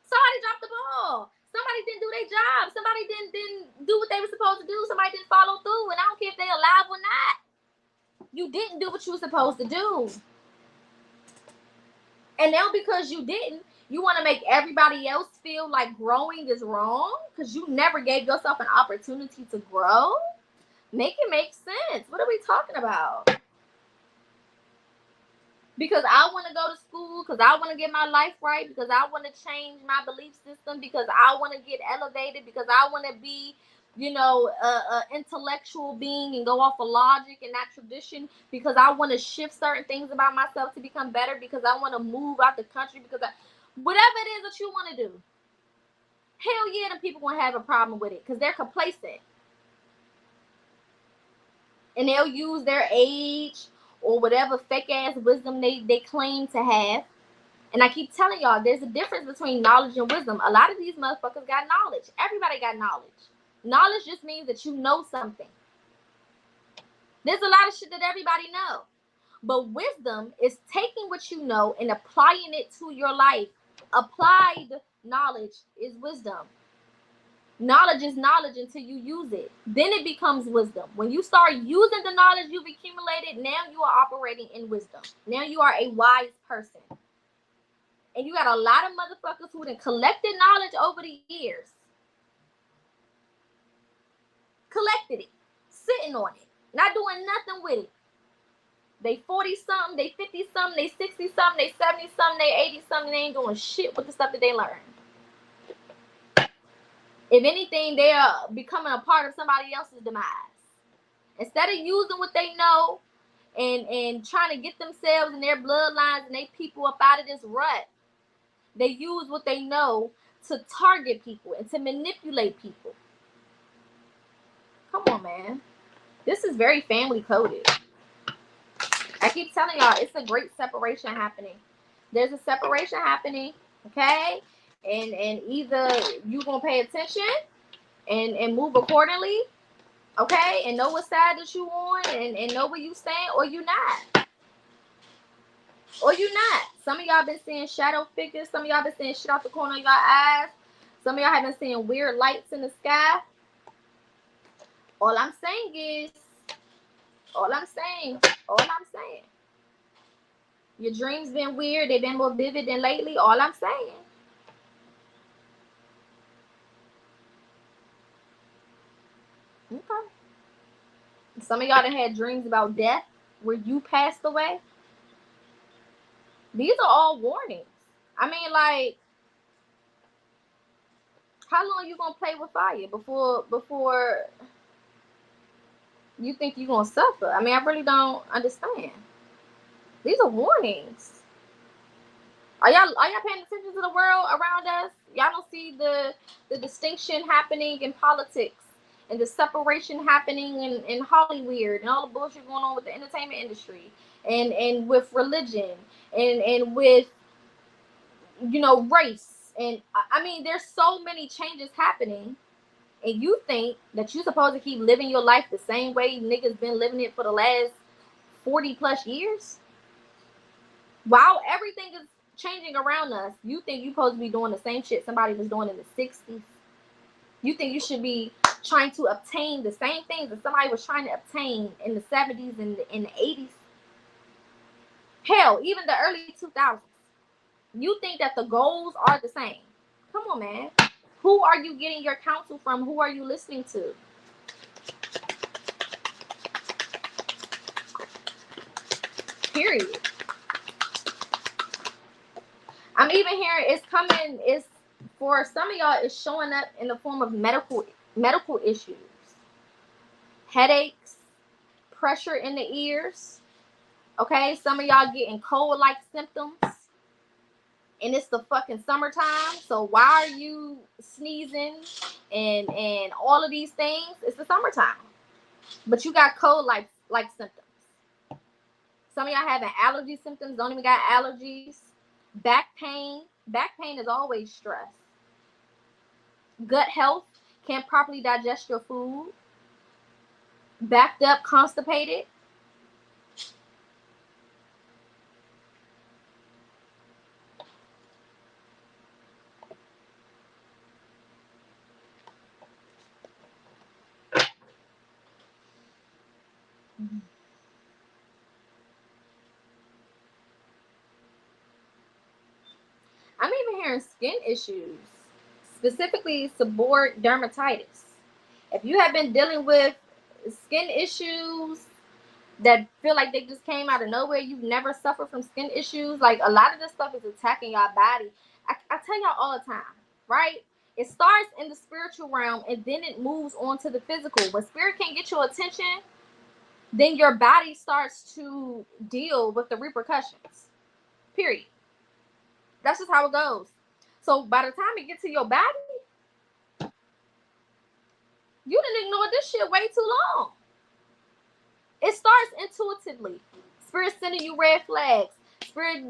Somebody dropped the ball. Somebody didn't do their job. Somebody didn't do what they were supposed to do. Somebody didn't follow through. And I don't care if they're alive or not. You didn't do what you were supposed to do. And now because you didn't, you want to make everybody else feel like growing is wrong because you never gave yourself an opportunity to grow? Make it make sense. What are we talking about? Because I want to go to school, because I want to get my life right, because I want to change my belief system, because I want to get elevated, because I want to be, a intellectual being and go off of logic and not tradition, because I want to shift certain things about myself to become better, because I want to move out the country, because whatever it is that you want to do. Hell yeah, the people going to have a problem with it because they're complacent. And they'll use their age or whatever fake ass wisdom they claim to have. And I keep telling y'all, there's a difference between knowledge and wisdom. A lot of these motherfuckers got knowledge. Everybody got knowledge. Knowledge just means that you know something. There's a lot of shit that everybody knows. But wisdom is taking what you know and applying it to your life. Applied knowledge is wisdom. Knowledge is knowledge until you use it. Then it becomes wisdom. When you start using the knowledge you've accumulated, now you are operating in wisdom. Now you are a wise person. And you got a lot of motherfuckers who done collected knowledge over the years. Collected it. Sitting on it. Not doing nothing with it. They 40-something, they 50-something, they 60-something, they 70-something, they 80-something. They ain't doing shit with the stuff that they learned. If anything, they are becoming a part of somebody else's demise. Instead of using what they know and trying to get themselves and their bloodlines and their people up out of this rut, they use what they know to target people and to manipulate people. Come on, man. This is very family coded. I keep telling y'all, it's a great separation happening. There's a separation happening Okay? And either you gonna pay attention and move accordingly, okay, and know what side that you on and know where you stand, or you not. Or you not. Some of y'all been seeing shadow figures. Some of y'all been seeing shit out the corner of your eyes. Some of y'all have been seeing weird lights in the sky. All I'm saying is, all I'm saying, all I'm saying. Your dreams been weird. They've been more vivid than lately. All I'm saying. Okay. Some of y'all done had dreams about death where you passed away. These are all warnings. I mean, like, how long you gonna play with fire before you think you gonna suffer? I mean, I really don't understand. These are warnings. Are y'all paying attention to the world around us? Y'all don't see the distinction happening in politics and the separation happening in Hollywood and all the bullshit going on with the entertainment industry and with religion and with race. And I mean, there's so many changes happening, and you think that you're supposed to keep living your life the same way niggas been living it for the last 40 plus years? While everything is changing around us, you think you're supposed to be doing the same shit somebody was doing in the 60s? You think you should be trying to obtain the same things that somebody was trying to obtain in the 70s and in the 80s? Hell, even the early 2000s. You think that the goals are the same? Come on, man. Who are you getting your counsel from? Who are you listening to? Period. I'm even hearing it's for some of y'all, it's showing up in the form of medical issues. Headaches, pressure in the ears. Okay, some of y'all getting cold-like symptoms. And it's the fucking summertime. So why are you sneezing and all of these things? It's the summertime. But you got cold-like symptoms. Some of y'all having allergy symptoms, don't even got allergies. Back pain. Back pain is always stress. Gut health, can't properly digest your food. Backed up, constipated. I'm even hearing skin issues, specifically seborrheic dermatitis. If you have been dealing with skin issues that feel like they just came out of nowhere, you've never suffered from skin issues, like a lot of this stuff is attacking your body. I tell y'all all the time, right? It starts in the spiritual realm and then it moves on to the physical. When spirit can't get your attention, then your body starts to deal with the repercussions. Period. That's just how it goes. So by the time it gets to your body, you didn't ignore this shit way too long. It starts intuitively. Spirit sending you red flags. Spirit,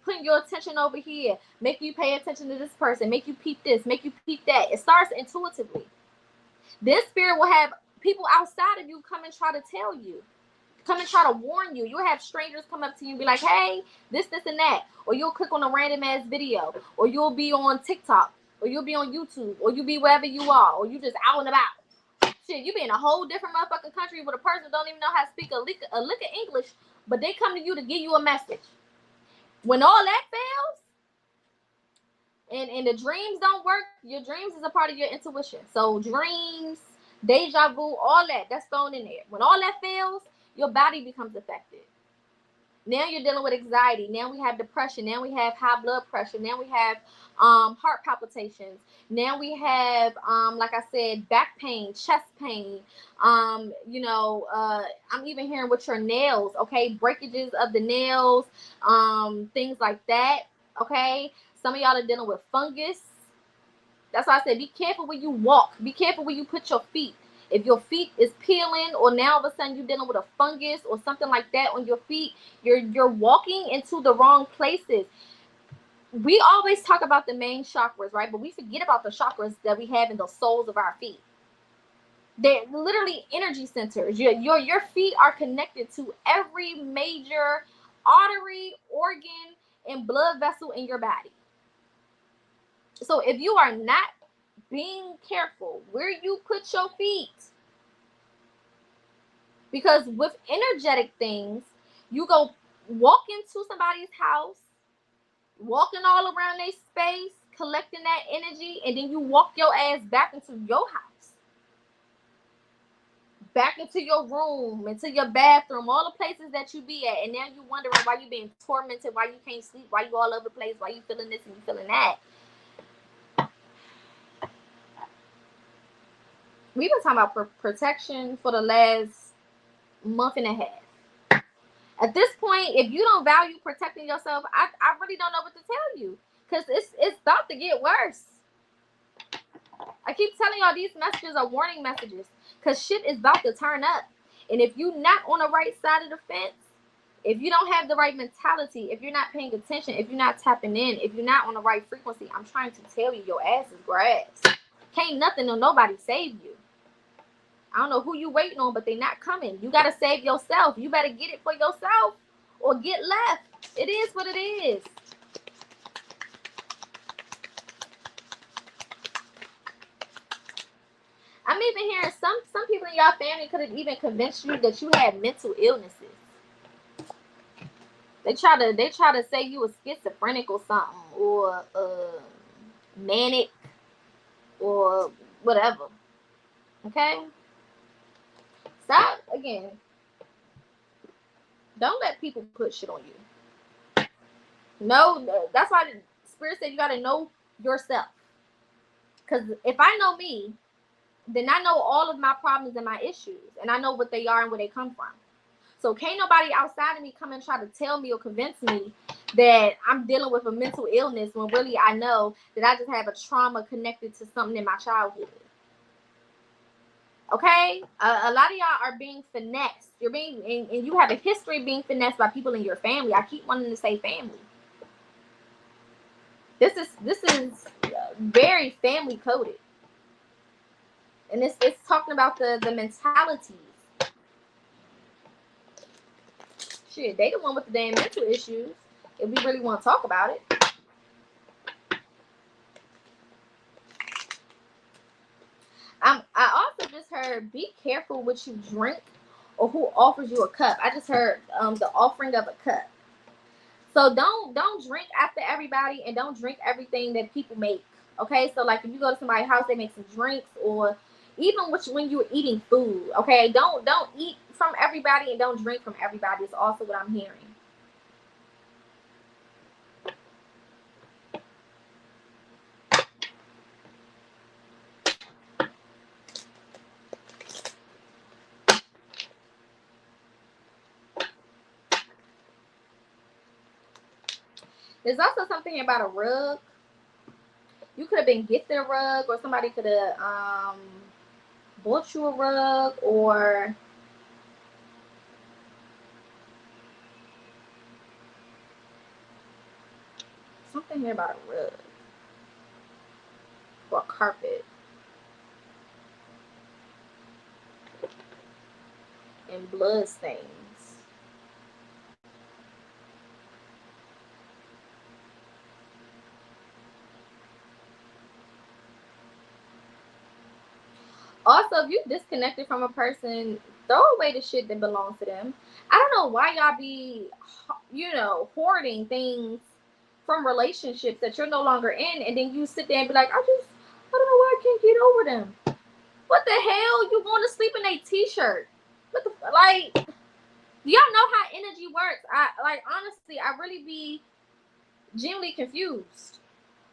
putting your attention over here. Make you pay attention to this person. Make you peep this. Make you peep that. It starts intuitively. This spirit will have people outside of you come and try to tell you. Come and try to warn you. You'll have strangers come up to you and be like, hey, this, and that. Or you'll click on a random ass video. Or you'll be on TikTok. Or you'll be on YouTube. Or you'll be wherever you are. Or you just out and about. Shit, you be in a whole different motherfucking country with a person who don't even know how to speak a lick of English. But they come to you to give you a message. When all that fails, and the dreams don't work, your dreams is a part of your intuition. So dreams, deja vu, all that's thrown in there. When all that fails, your body becomes affected. Now you're dealing with anxiety. Now we have depression. Now we have high blood pressure. Now we have heart palpitations. Now we have, like I said, back pain, chest pain. I'm even hearing with your nails, okay, breakages of the nails, things like that, okay. Some of y'all are dealing with fungus. That's why I said be careful when you walk. Be careful when you put your feet. If your feet is peeling, or now all of a sudden you're dealing with a fungus or something like that on your feet, you're walking into the wrong places. we always talk about the main chakras, right? But we forget about the chakras that we have in the soles of our feet. They're literally energy centers. Your feet are connected to every major artery, organ, and blood vessel in your body. So if you are not being careful where you put your feet, because with energetic things, you go walk into somebody's house, walking all around their space, collecting that energy, and then you walk your ass back into your house, back into your room, into your bathroom, all the places that you be at, and now you wondering why you being tormented, why you can't sleep, why you all over the place, why you feeling this and you feeling that. We've been talking about protection for the last month and a half. At this point, if you don't value protecting yourself, I really don't know what to tell you, because it's about to get worse. I keep telling y'all these messages are warning messages, because shit is about to turn up. And if you're not on the right side of the fence, if you don't have the right mentality, if you're not paying attention, if you're not tapping in, if you're not on the right frequency, I'm trying to tell you, your ass is grass. Can't nothing or nobody save you. I don't know who you waiting on, but they not coming. You got to save yourself. You better get it for yourself or get left. It is what it is. I'm even hearing some people in your family could have even convinced you that you had mental illnesses. They try to say you were schizophrenic or something, or manic, or whatever. Okay? Stop again. Don't let people put shit on you. No, that's why the Spirit said you gotta know yourself. Because if I know me, then I know all of my problems and my issues, and I know what they are and where they come from. So can't nobody outside of me come and try to tell me or convince me that I'm dealing with a mental illness, when really I know that I just have a trauma connected to something in my childhood. Okay? A lot of y'all are being finessed. You're being, and you have a history of being finessed by people in your family. I keep wanting to say family. This is very family coded. And it's talking about the mentalities. Shit, they the one with the damn mental issues, if we really want to talk about it. I also just heard, be careful what you drink or who offers you a cup. I just heard the offering of a cup. So don't drink after everybody, and don't drink everything that people make. Okay, so like if you go to somebody's house, they make some drinks, or even when you're eating food. Okay, don't eat from everybody and don't drink from everybody. It's also what I'm hearing. There's also something about a rug. You could have been gifted a rug, or somebody could have bought you a rug, or something here about a rug or a carpet and blood stains. Also, if you disconnected from a person, throw away the shit that belongs to them. I don't know why y'all be, hoarding things from relationships that you're no longer in, and then you sit there and be like, I don't know why I can't get over them. What the hell? You going to sleep in a t-shirt? What the, like, do y'all know how energy works? Honestly, I really be genuinely confused.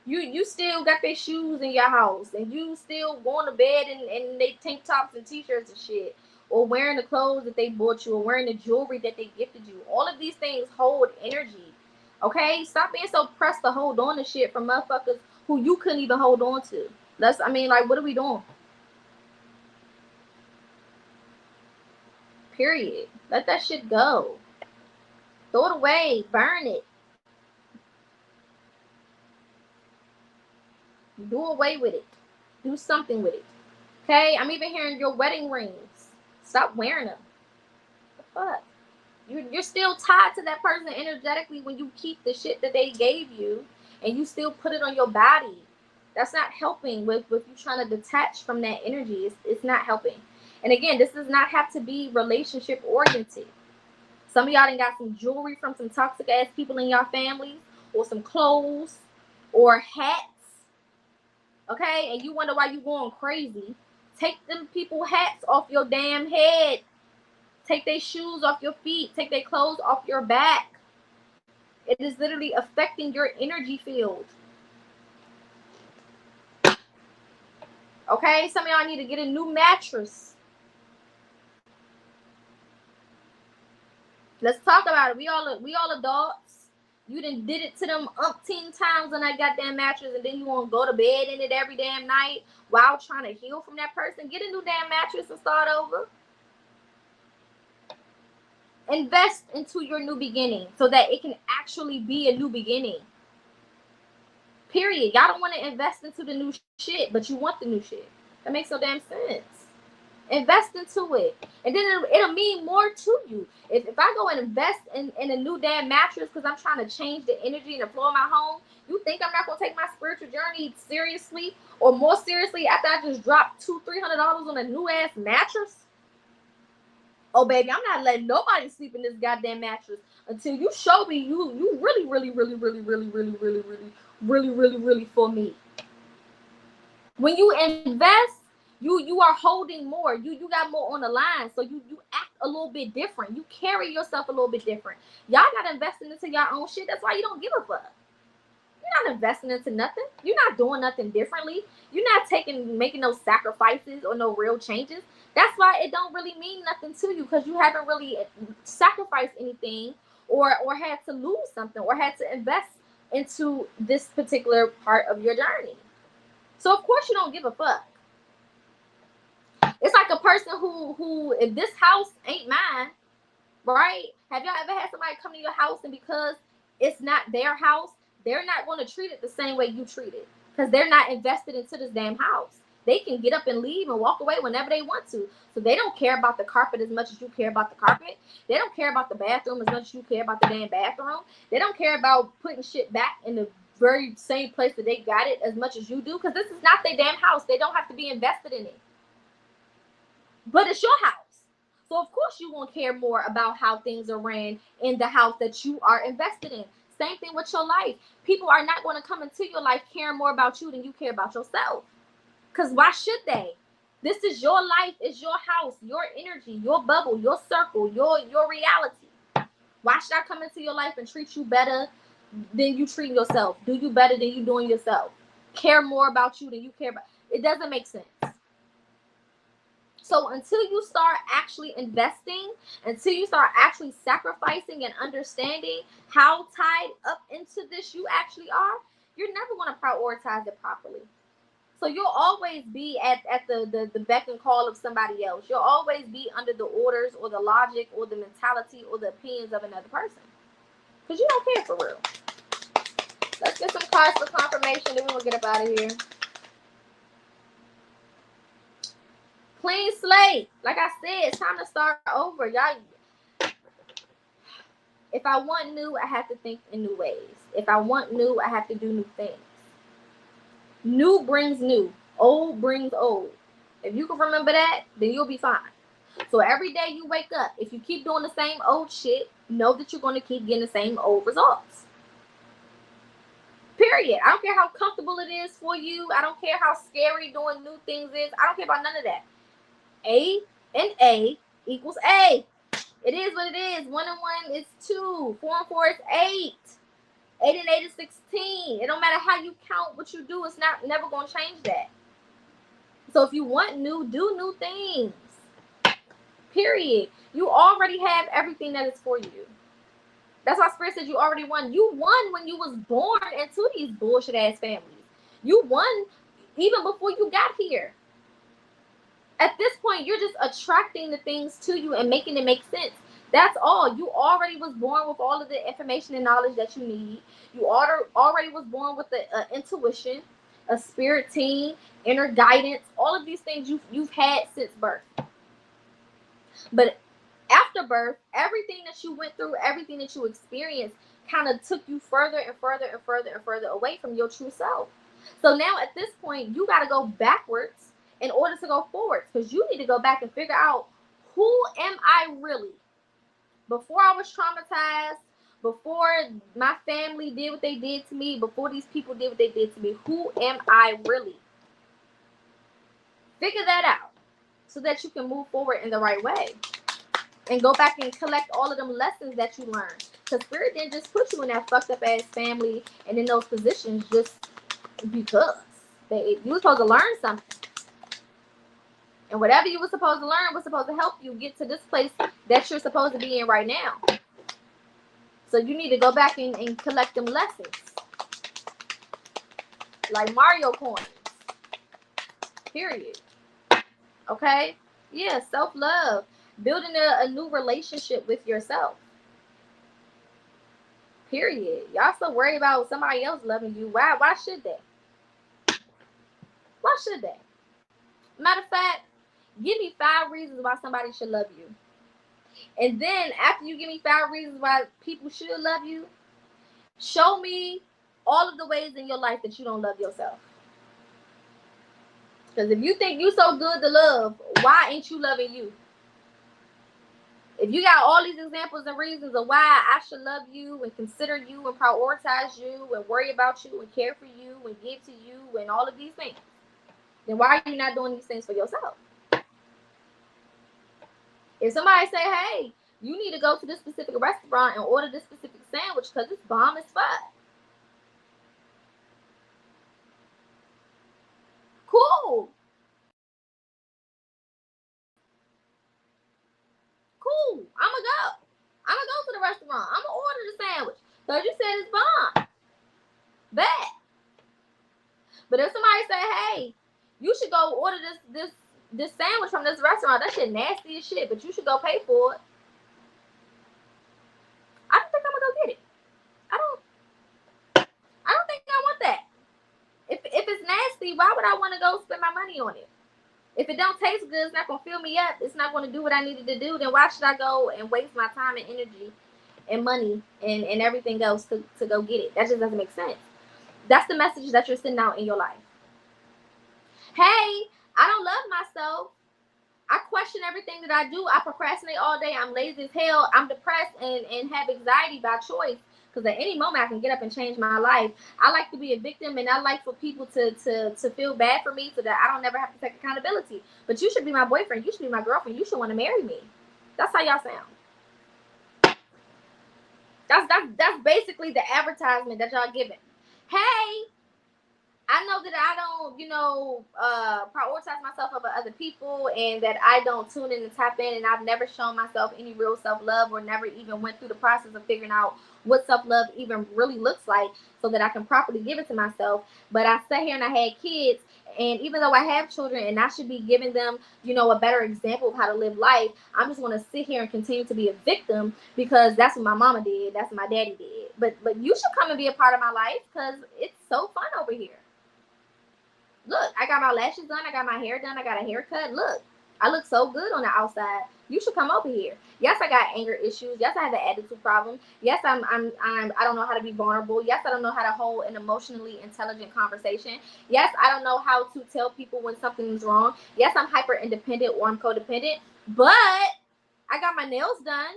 You still got their shoes in your house, and you still going to bed and they tank tops and t-shirts and shit, or wearing the clothes that they bought you, or wearing the jewelry that they gifted you. All of these things hold energy. Okay, stop being so pressed to hold on to shit from motherfuckers who you couldn't even hold on to. What are we doing? Period. Let that shit go. Throw it away. Burn it. Do away with it. Do something with it. Okay? I'm even hearing your wedding rings. Stop wearing them. What the fuck? You're still tied to that person energetically when you keep the shit that they gave you and you still put it on your body. That's not helping with you trying to detach from that energy. It's not helping. And again, this does not have to be relationship oriented. Some of y'all done got some jewelry from some toxic ass people in your family, or some clothes, or hats. Okay? And you wonder why you going crazy. Take them people hats off your damn head. Take their shoes off your feet. Take their clothes off your back. It is literally affecting your energy field. Okay? Some of y'all need to get a new mattress. Let's talk about it. We all adults. You done did it to them umpteen times on that goddamn mattress, and then you want to go to bed in it every damn night while trying to heal from that person. Get a new damn mattress and start over. Invest into your new beginning so that it can actually be a new beginning. Period. Y'all don't want to invest into the new shit, but you want the new shit. That makes no damn sense. Invest into it, and then it'll mean more to you. If I go and invest in a new damn mattress because I'm trying to change the energy and the flow of my home, you think I'm not going to take my spiritual journey seriously or more seriously after I just dropped $200-300 on a new ass mattress? Oh, baby, I'm not letting nobody sleep in this goddamn mattress until you show me you really for me. When you invest, you are holding more. You got more on the line, so you act a little bit different. You carry yourself a little bit different. Y'all not investing into your own shit. That's why you don't give a fuck. You're not investing into nothing. You're not doing nothing differently. You're not making no sacrifices or no real changes. That's why it don't really mean nothing to you, because you haven't really sacrificed anything or had to lose something or had to invest into this particular part of your journey. So of course you don't give a fuck. It's like a person who if this house ain't mine, right? Have y'all ever had somebody come to your house and because it's not their house, they're not going to treat it the same way you treat it, because they're not invested into this damn house. They can get up and leave and walk away whenever they want to. So they don't care about the carpet as much as you care about the carpet. They don't care about the bathroom as much as you care about the damn bathroom. They don't care about putting shit back in the very same place that they got it as much as you do, because this is not their damn house. They don't have to be invested in it. But it's your house. So of course you won't care more about how things are ran in the house that you are invested in. Same thing with your life. People are not going to come into your life caring more about you than you care about yourself. Because why should they? This is your life, it's your house, your energy, your bubble, your circle, your reality. Why should I come into your life and treat you better than you treat yourself? Do you better than you doing yourself? Care more about you than you care about? It doesn't make sense. So until you start actually investing, until you start actually sacrificing and understanding how tied up into this you actually are, you're never going to prioritize it properly. So you'll always be at the beck and call of somebody else. You'll always be under the orders or the logic or the mentality or the opinions of another person, because you don't care for real. Let's get some cards for confirmation, then we'll get up out of here. Clean slate. Like I said, it's time to start over. Y'all, if I want new, I have to think in new ways. If I want new, I have to do new things. New brings new. Old brings old. If you can remember that, then you'll be fine. So every day you wake up, if you keep doing the same old shit, know that you're going to keep getting the same old results. Period. I don't care how comfortable it is for you. I don't care how scary doing new things is. I don't care about none of that. A and A equals A. It is what it is. 1 and 1 is 2. 4 and 4 is 8. 8 and 8 is 16. It don't matter how you count what you do. It's never going to change that. So if you want new, do new things. Period. You already have everything that is for you. That's why Spirit said you already won. You won when you was born into these bullshit ass families. You won even before you got here. At this point, you're just attracting the things to you and making it make sense. That's all. You already was born with all of the information and knowledge that you need. You already was born with the intuition. a spirit team, inner guidance, all of these things you've had since birth. But after birth, everything that you went through, everything that you experienced kind of took you further and further and further and further away from your true self. So now at this point, you got to go backwards in order to go forwards, because you need to go back and figure out, who am I really? Before I was traumatized, before my family did what they did to me, before these people did what they did to me, who am I really? Figure that out so that you can move forward in the right way. And go back and collect all of them lessons that you learned. Because Spirit didn't just put you in that fucked up ass family and in those positions just because. You were supposed to learn something. And whatever you were supposed to learn was supposed to help you get to this place that you're supposed to be in right now. So you need to go back and collect them lessons. Like Mario coins. Period. Okay? Yeah, self-love. Building a new relationship with yourself. Period. Y'all so worried about somebody else loving you. Why should they? Why should they? Matter of fact, give me 5 reasons why somebody should love you. And then after you give me 5 reasons why people should love you, show me all of the ways in your life that you don't love yourself. Because if you think you so good to love, why ain't you loving you? If you got all these examples and reasons of why I should love you and consider you and prioritize you and worry about you and care for you and give to you and all of these things, then why are you not doing these things for yourself? If somebody say, hey, you need to go to this specific restaurant and order this specific sandwich because it's bomb as fuck. Cool. Cool. I'ma go to the restaurant. I'ma order the sandwich because you said it's bomb. Bet. But if somebody say, hey, you should go order this sandwich from this restaurant, that shit nasty as shit, but you should go pay for it, I don't think I'm gonna go get it. I don't think I want that. If it's nasty, why would I want to go spend my money on it? If it don't taste good, it's not gonna fill me up, it's not gonna do what I needed to do, then why should I go and waste my time and energy and money and everything else to go get it? That just doesn't make sense. That's the message that you're sending out in your life. Hey, I don't love myself. I question everything that I do. I procrastinate all day. I'm lazy as hell. I'm depressed and have anxiety by choice. Because at any moment I can get up and change my life. I like to be a victim, and I like for people to feel bad for me so that I don't never have to take accountability. But you should be my boyfriend. You should be my girlfriend. You should want to marry me. That's how y'all sound. That's basically the advertisement that y'all giving. Hey, I know that I don't, prioritize myself over other people, and that I don't tune in and tap in, and I've never shown myself any real self-love, or never even went through the process of figuring out what self-love even really looks like so that I can properly give it to myself. But I sat here and I had kids, and even though I have children and I should be giving them, a better example of how to live life, I'm just going to sit here and continue to be a victim because that's what my mama did, that's what my daddy did. But you should come and be a part of my life because it's so fun over here. Look, I got my lashes done. I got my hair done. I got a haircut. Look, I look so good on the outside. You should come over here. Yes, I got anger issues. Yes, I have an attitude problem. Yes, I don't know how to be vulnerable. Yes, I don't know how to hold an emotionally intelligent conversation. Yes, I don't know how to tell people when something's wrong. Yes, I'm hyper independent or I'm codependent. But I got my nails done.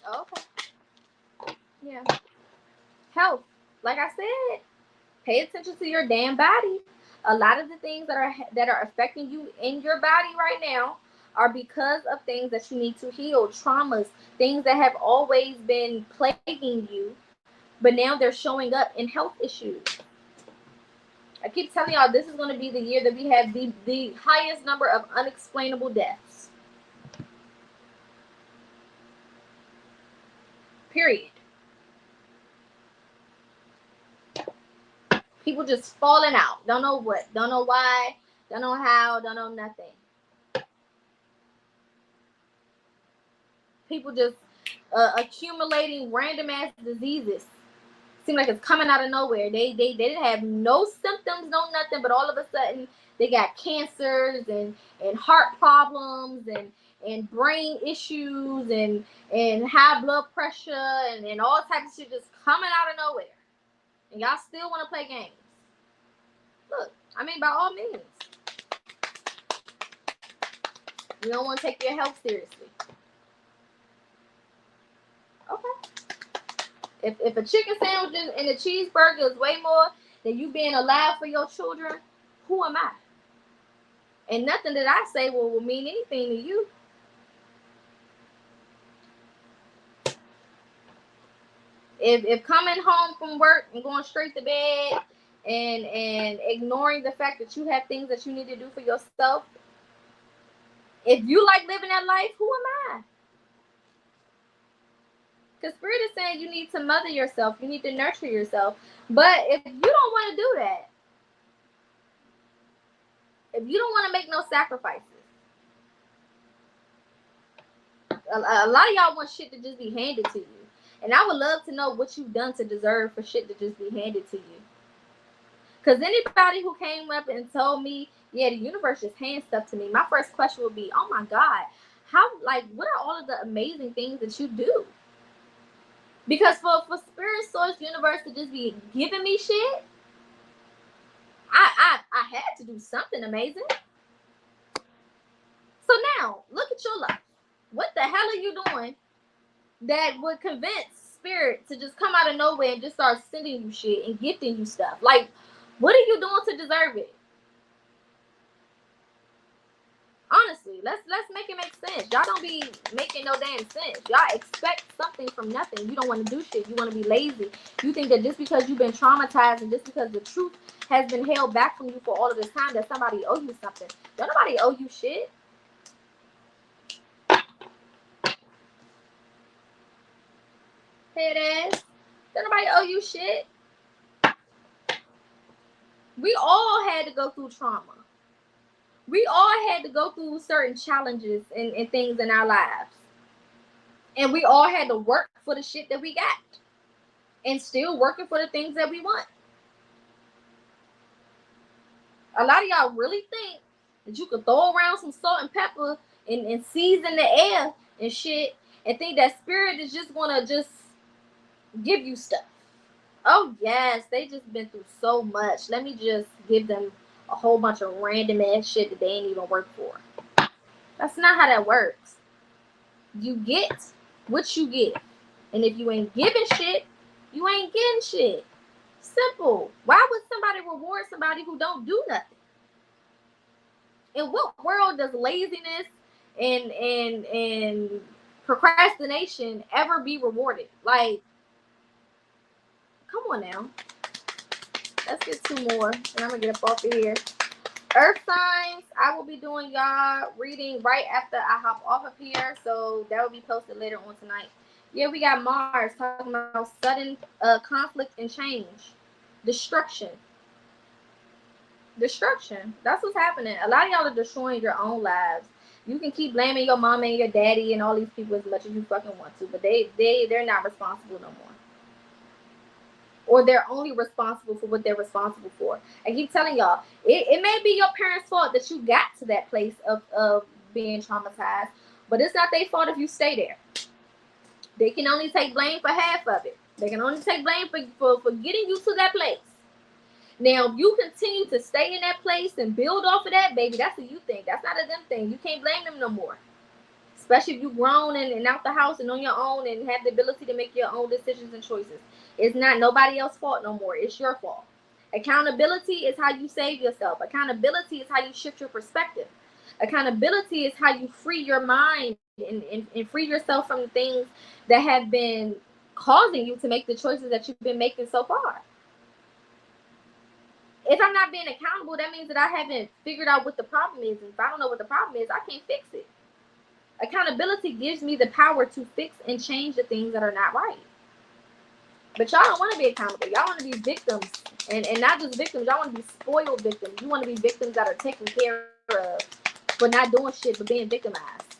Okay. Yeah. Health. Like I said, pay attention to your damn body. A lot of the things that are affecting you in your body right now are because of things that you need to heal, traumas, things that have always been plaguing you, but now they're showing up in health issues. I keep telling y'all, this is going to be the year that we have the highest number of unexplainable deaths. Period. People just falling out. Don't know what. Don't know why. Don't know how, don't know nothing. People just accumulating random ass diseases. Seem like it's coming out of nowhere. They didn't have no symptoms, no nothing, but all of a sudden they got cancers and heart problems and brain issues and high blood pressure and all types of shit just coming out of nowhere. And y'all still want to play games. Look, I mean, by all means, you don't want to take your health seriously. Okay. If a chicken sandwich and a cheeseburger is way more than you being alive for your children, who am I? And nothing that I say will mean anything to you. If coming home from work and going straight to bed and ignoring the fact that you have things that you need to do for yourself, if you like living that life, who am I? Because Spirit is saying you need to mother yourself. You need to nurture yourself. But if you don't want to do that, if you don't want to make no sacrifices, a lot of y'all want shit to just be handed to you. And I would love to know what you've done to deserve for shit to just be handed to you. Because anybody who came up and told me, yeah, the universe just hands stuff to me, my first question would be, oh my God, how, like, what are all of the amazing things that you do? Because for Spirit, Source, Universe to just be giving me shit, I had to do something amazing. So now, look at your life. What the hell are you doing that would convince Spirit to just come out of nowhere and just start sending you shit and gifting you stuff? Like, what are you doing to deserve it? Honestly, let's make it make sense. Y'all don't be making no damn sense. Y'all expect something from nothing. You don't want to do shit. You want to be lazy. You think that just because you've been traumatized and just because the truth has been held back from you for all of this time that somebody owe you something. Don't nobody owe you shit. Head ass. Don't nobody owe you shit. We all had to go through trauma. We all had to go through certain challenges and things in our lives. And we all had to work for the shit that we got. And still working for the things that we want. A lot of y'all really think that you could throw around some salt and pepper and season the air and shit and think that Spirit is just gonna just give you stuff. Oh yes, they just been through so much. Let me just give them a whole bunch of random ass shit that they ain't even work for. That's not how that works. You get what you get. And if you ain't giving shit, you ain't getting shit. Simple. Why would somebody reward somebody who don't do nothing? In what world does laziness and procrastination ever be rewarded? Like, come on now. Let's get two more, and I'm gonna get up off of here. Earth signs, I will be doing y'all reading right after I hop off of here, so that will be posted later on tonight. Yeah, we got Mars talking about sudden conflict and change, destruction. That's what's happening. A lot of y'all are destroying your own lives. You can keep blaming your mama and your daddy and all these people as much as you fucking want to, but they're not responsible no more. Or they're only responsible for what they're responsible for. I keep telling y'all, it may be your parents' fault that you got to that place of being traumatized, but it's not their fault if you stay there. They can only take blame for half of it. They can only take blame for getting you to that place. Now, if you continue to stay in that place and build off of that, baby, that's what you think. That's not a them thing. You can't blame them no more. Especially if you've grown and out the house and on your own and have the ability to make your own decisions and choices. It's not nobody else's fault no more. It's your fault. Accountability is how you save yourself. Accountability is how you shift your perspective. Accountability is how you free your mind and free yourself from the things that have been causing you to make the choices that you've been making so far. If I'm not being accountable, that means that I haven't figured out what the problem is. And if I don't know what the problem is, I can't fix it. Accountability gives me the power to fix and change the things that are not right. But y'all don't want to be accountable. Y'all want to be victims And not just victims. Y'all want to be spoiled victims. You want to be victims that are taken care of, but not doing shit, but being victimized.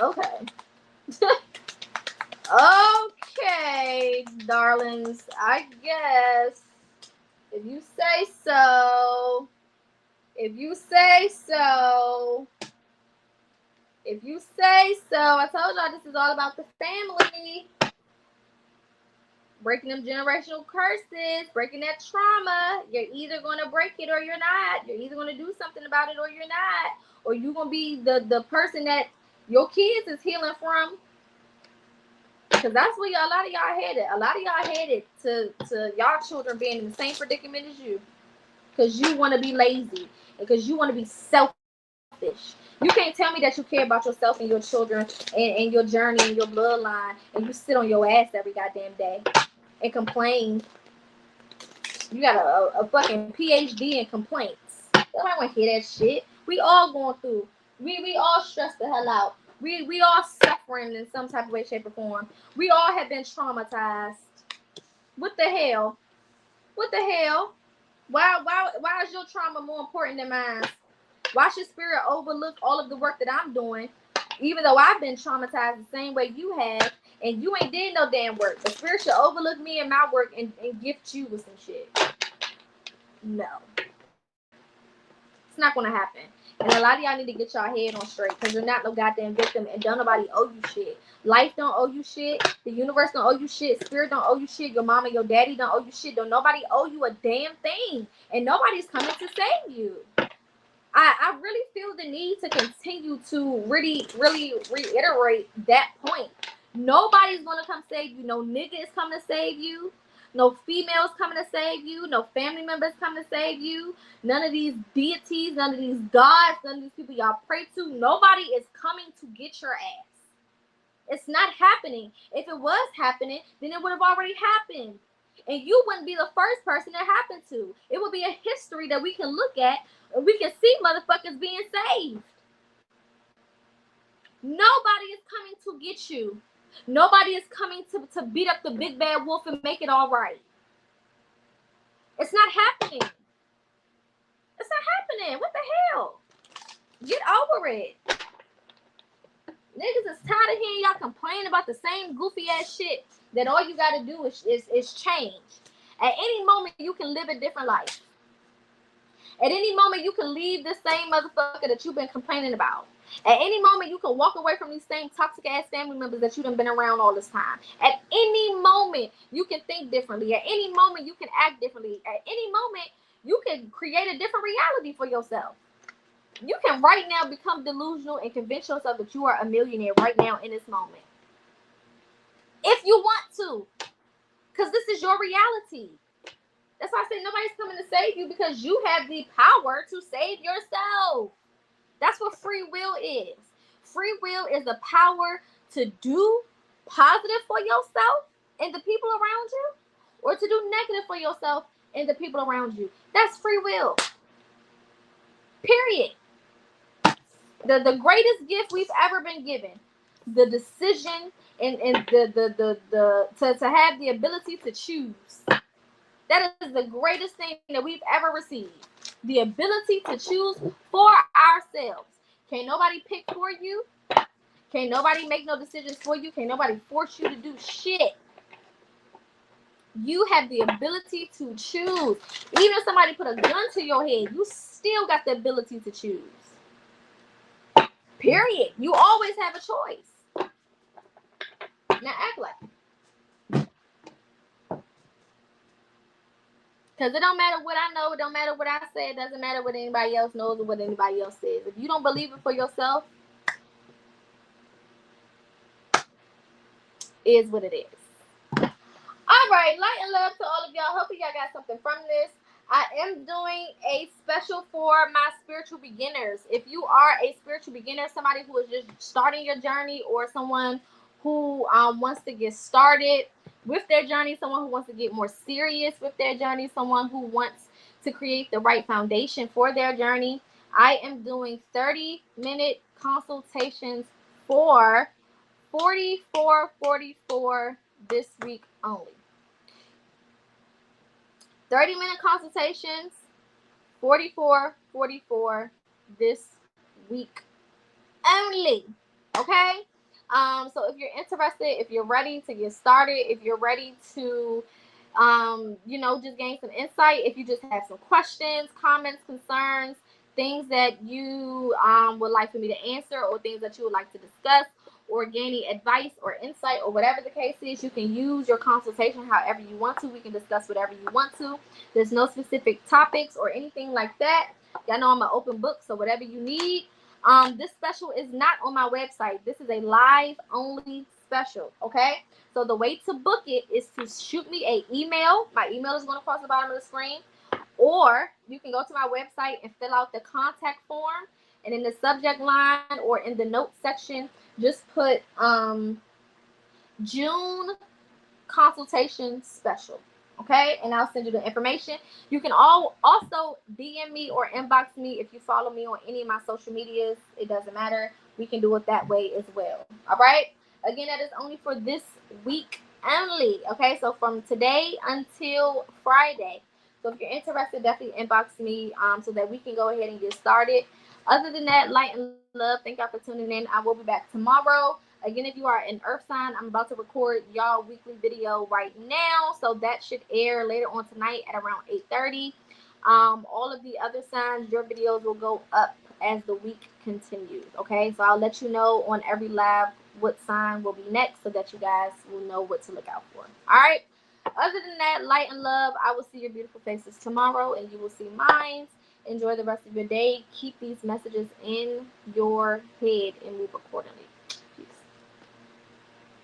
Okay. Okay, darlings. I guess if you say so. If you say so. If you say so. I told y'all this is all about the family. Breaking them generational curses, breaking that trauma. You're either going to break it or you're not. You're either going to do something about it or you're not. Or you're going to be the person that your kids is healing from. Because that's where a lot of y'all headed. A lot of y'all headed to y'all children being in the same predicament as you. Because you want to be lazy. And because you want to be selfish. You can't tell me that you care about yourself and your children and your journey and your bloodline, and you sit on your ass every goddamn day and complain. You got a fucking PhD in complaints. Nobody want to hear that shit. We all going through. We all stressed the hell out. We all suffering in some type of way, shape, or form. We all have been traumatized. What the hell? What the hell? Why is your trauma more important than mine? Why should spirit overlook all of the work that I'm doing, even though I've been traumatized the same way you have, and you ain't did no damn work? The spirit should overlook me and my work and gift you with some shit. No. It's not going to happen. And a lot of y'all need to get y'all head on straight, because you're not no goddamn victim, and don't nobody owe you shit. Life don't owe you shit. The universe don't owe you shit. Spirit don't owe you shit. Your mama, your daddy don't owe you shit. Don't nobody owe you a damn thing. And nobody's coming to save you. I really feel the need to continue to really reiterate that point. Nobody's going to come save you. No nigga is coming to save you. No females coming to save you. No family members coming to save you. None of these deities, none of these gods, none of these people y'all pray to. Nobody is coming to get your ass. It's not happening. If it was happening, then it would have already happened. And you wouldn't be the first person that happened to. It would be a history that we can look at, and we can see motherfuckers being saved. Nobody is coming to get you. Nobody is coming to beat up the big bad wolf and make it all right. It's not happening. It's not happening. What the hell? Get over it. Niggas is tired of hearing y'all complain about the same goofy ass shit that all you gotta do is change. At any moment, you can live a different life. At any moment, you can leave this same motherfucker that you've been complaining about. At any moment, you can walk away from these same toxic ass family members that you done been around all this time. At any moment, you can think differently. At any moment, you can act differently. At any moment, you can create a different reality for yourself. You can right now become delusional and convince yourself that you are a millionaire right now in this moment. If you want to. Because this is your reality. That's why I say nobody's coming to save you, because you have the power to save yourself. That's what free will is. Free will is the power to do positive for yourself and the people around you, or to do negative for yourself and the people around you. That's free will. Period. The greatest gift we've ever been given. The decision and to have the ability to choose. That is the greatest thing that we've ever received. The ability to choose for ourselves. Can't nobody pick for you. Can't nobody make no decisions for you. Can't nobody force you to do shit. You have the ability to choose. Even if somebody put a gun to your head, you still got the ability to choose. Period. You always have a choice. Now act like it. Because it don't matter what I know, it don't matter what I say, it doesn't matter what anybody else knows or what anybody else says. If you don't believe it for yourself, it is what it is. All right, light and love to all of y'all. Hopefully y'all got something from this. I am doing a special for my spiritual beginners. If you are a spiritual beginner, somebody who is just starting your journey, or someone who wants to get started with their journey, someone who wants to get more serious with their journey, someone who wants to create the right foundation for their journey, I am doing 30-minute consultations for $44.44 this week only. 30-minute consultations, 44 this week only. Okay? So if you're interested, if you're ready to get started, if you're ready to just gain some insight, if you just have some questions, comments, concerns, things that you would like for me to answer, or things that you would like to discuss, or gain any advice or insight, or whatever the case is, you can use your consultation however you want to. We can discuss whatever you want to. There's no specific topics or anything like that. Y'all know I'm an open book, so whatever you need. This special is not on my website. This is a live only special. Okay. So the way to book it is to shoot me an email. My email is going to cross the bottom of the screen. Or you can go to my website and fill out the contact form. And in the subject line or in the notes section, just put June consultation special. Okay, and I'll send you the information. You can also DM me or inbox me if you follow me on any of my social medias. It doesn't matter. We can do it that way as well. All right. Again, that is only for this week only. Okay, so from today until Friday. So if you're interested, definitely inbox me so that we can go ahead and get started. Other than that, light and love. Thank y'all for tuning in. I will be back tomorrow. Again, if you are an earth sign, I'm about to record y'all weekly video right now. So that should air later on tonight at around 8:30. All of the other signs, your videos will go up as the week continues. Okay, so I'll let you know on every live what sign will be next so that you guys will know what to look out for. All right. Other than that, light and love. I will see your beautiful faces tomorrow, and you will see mine. Enjoy the rest of your day. Keep these messages in your head and move accordingly.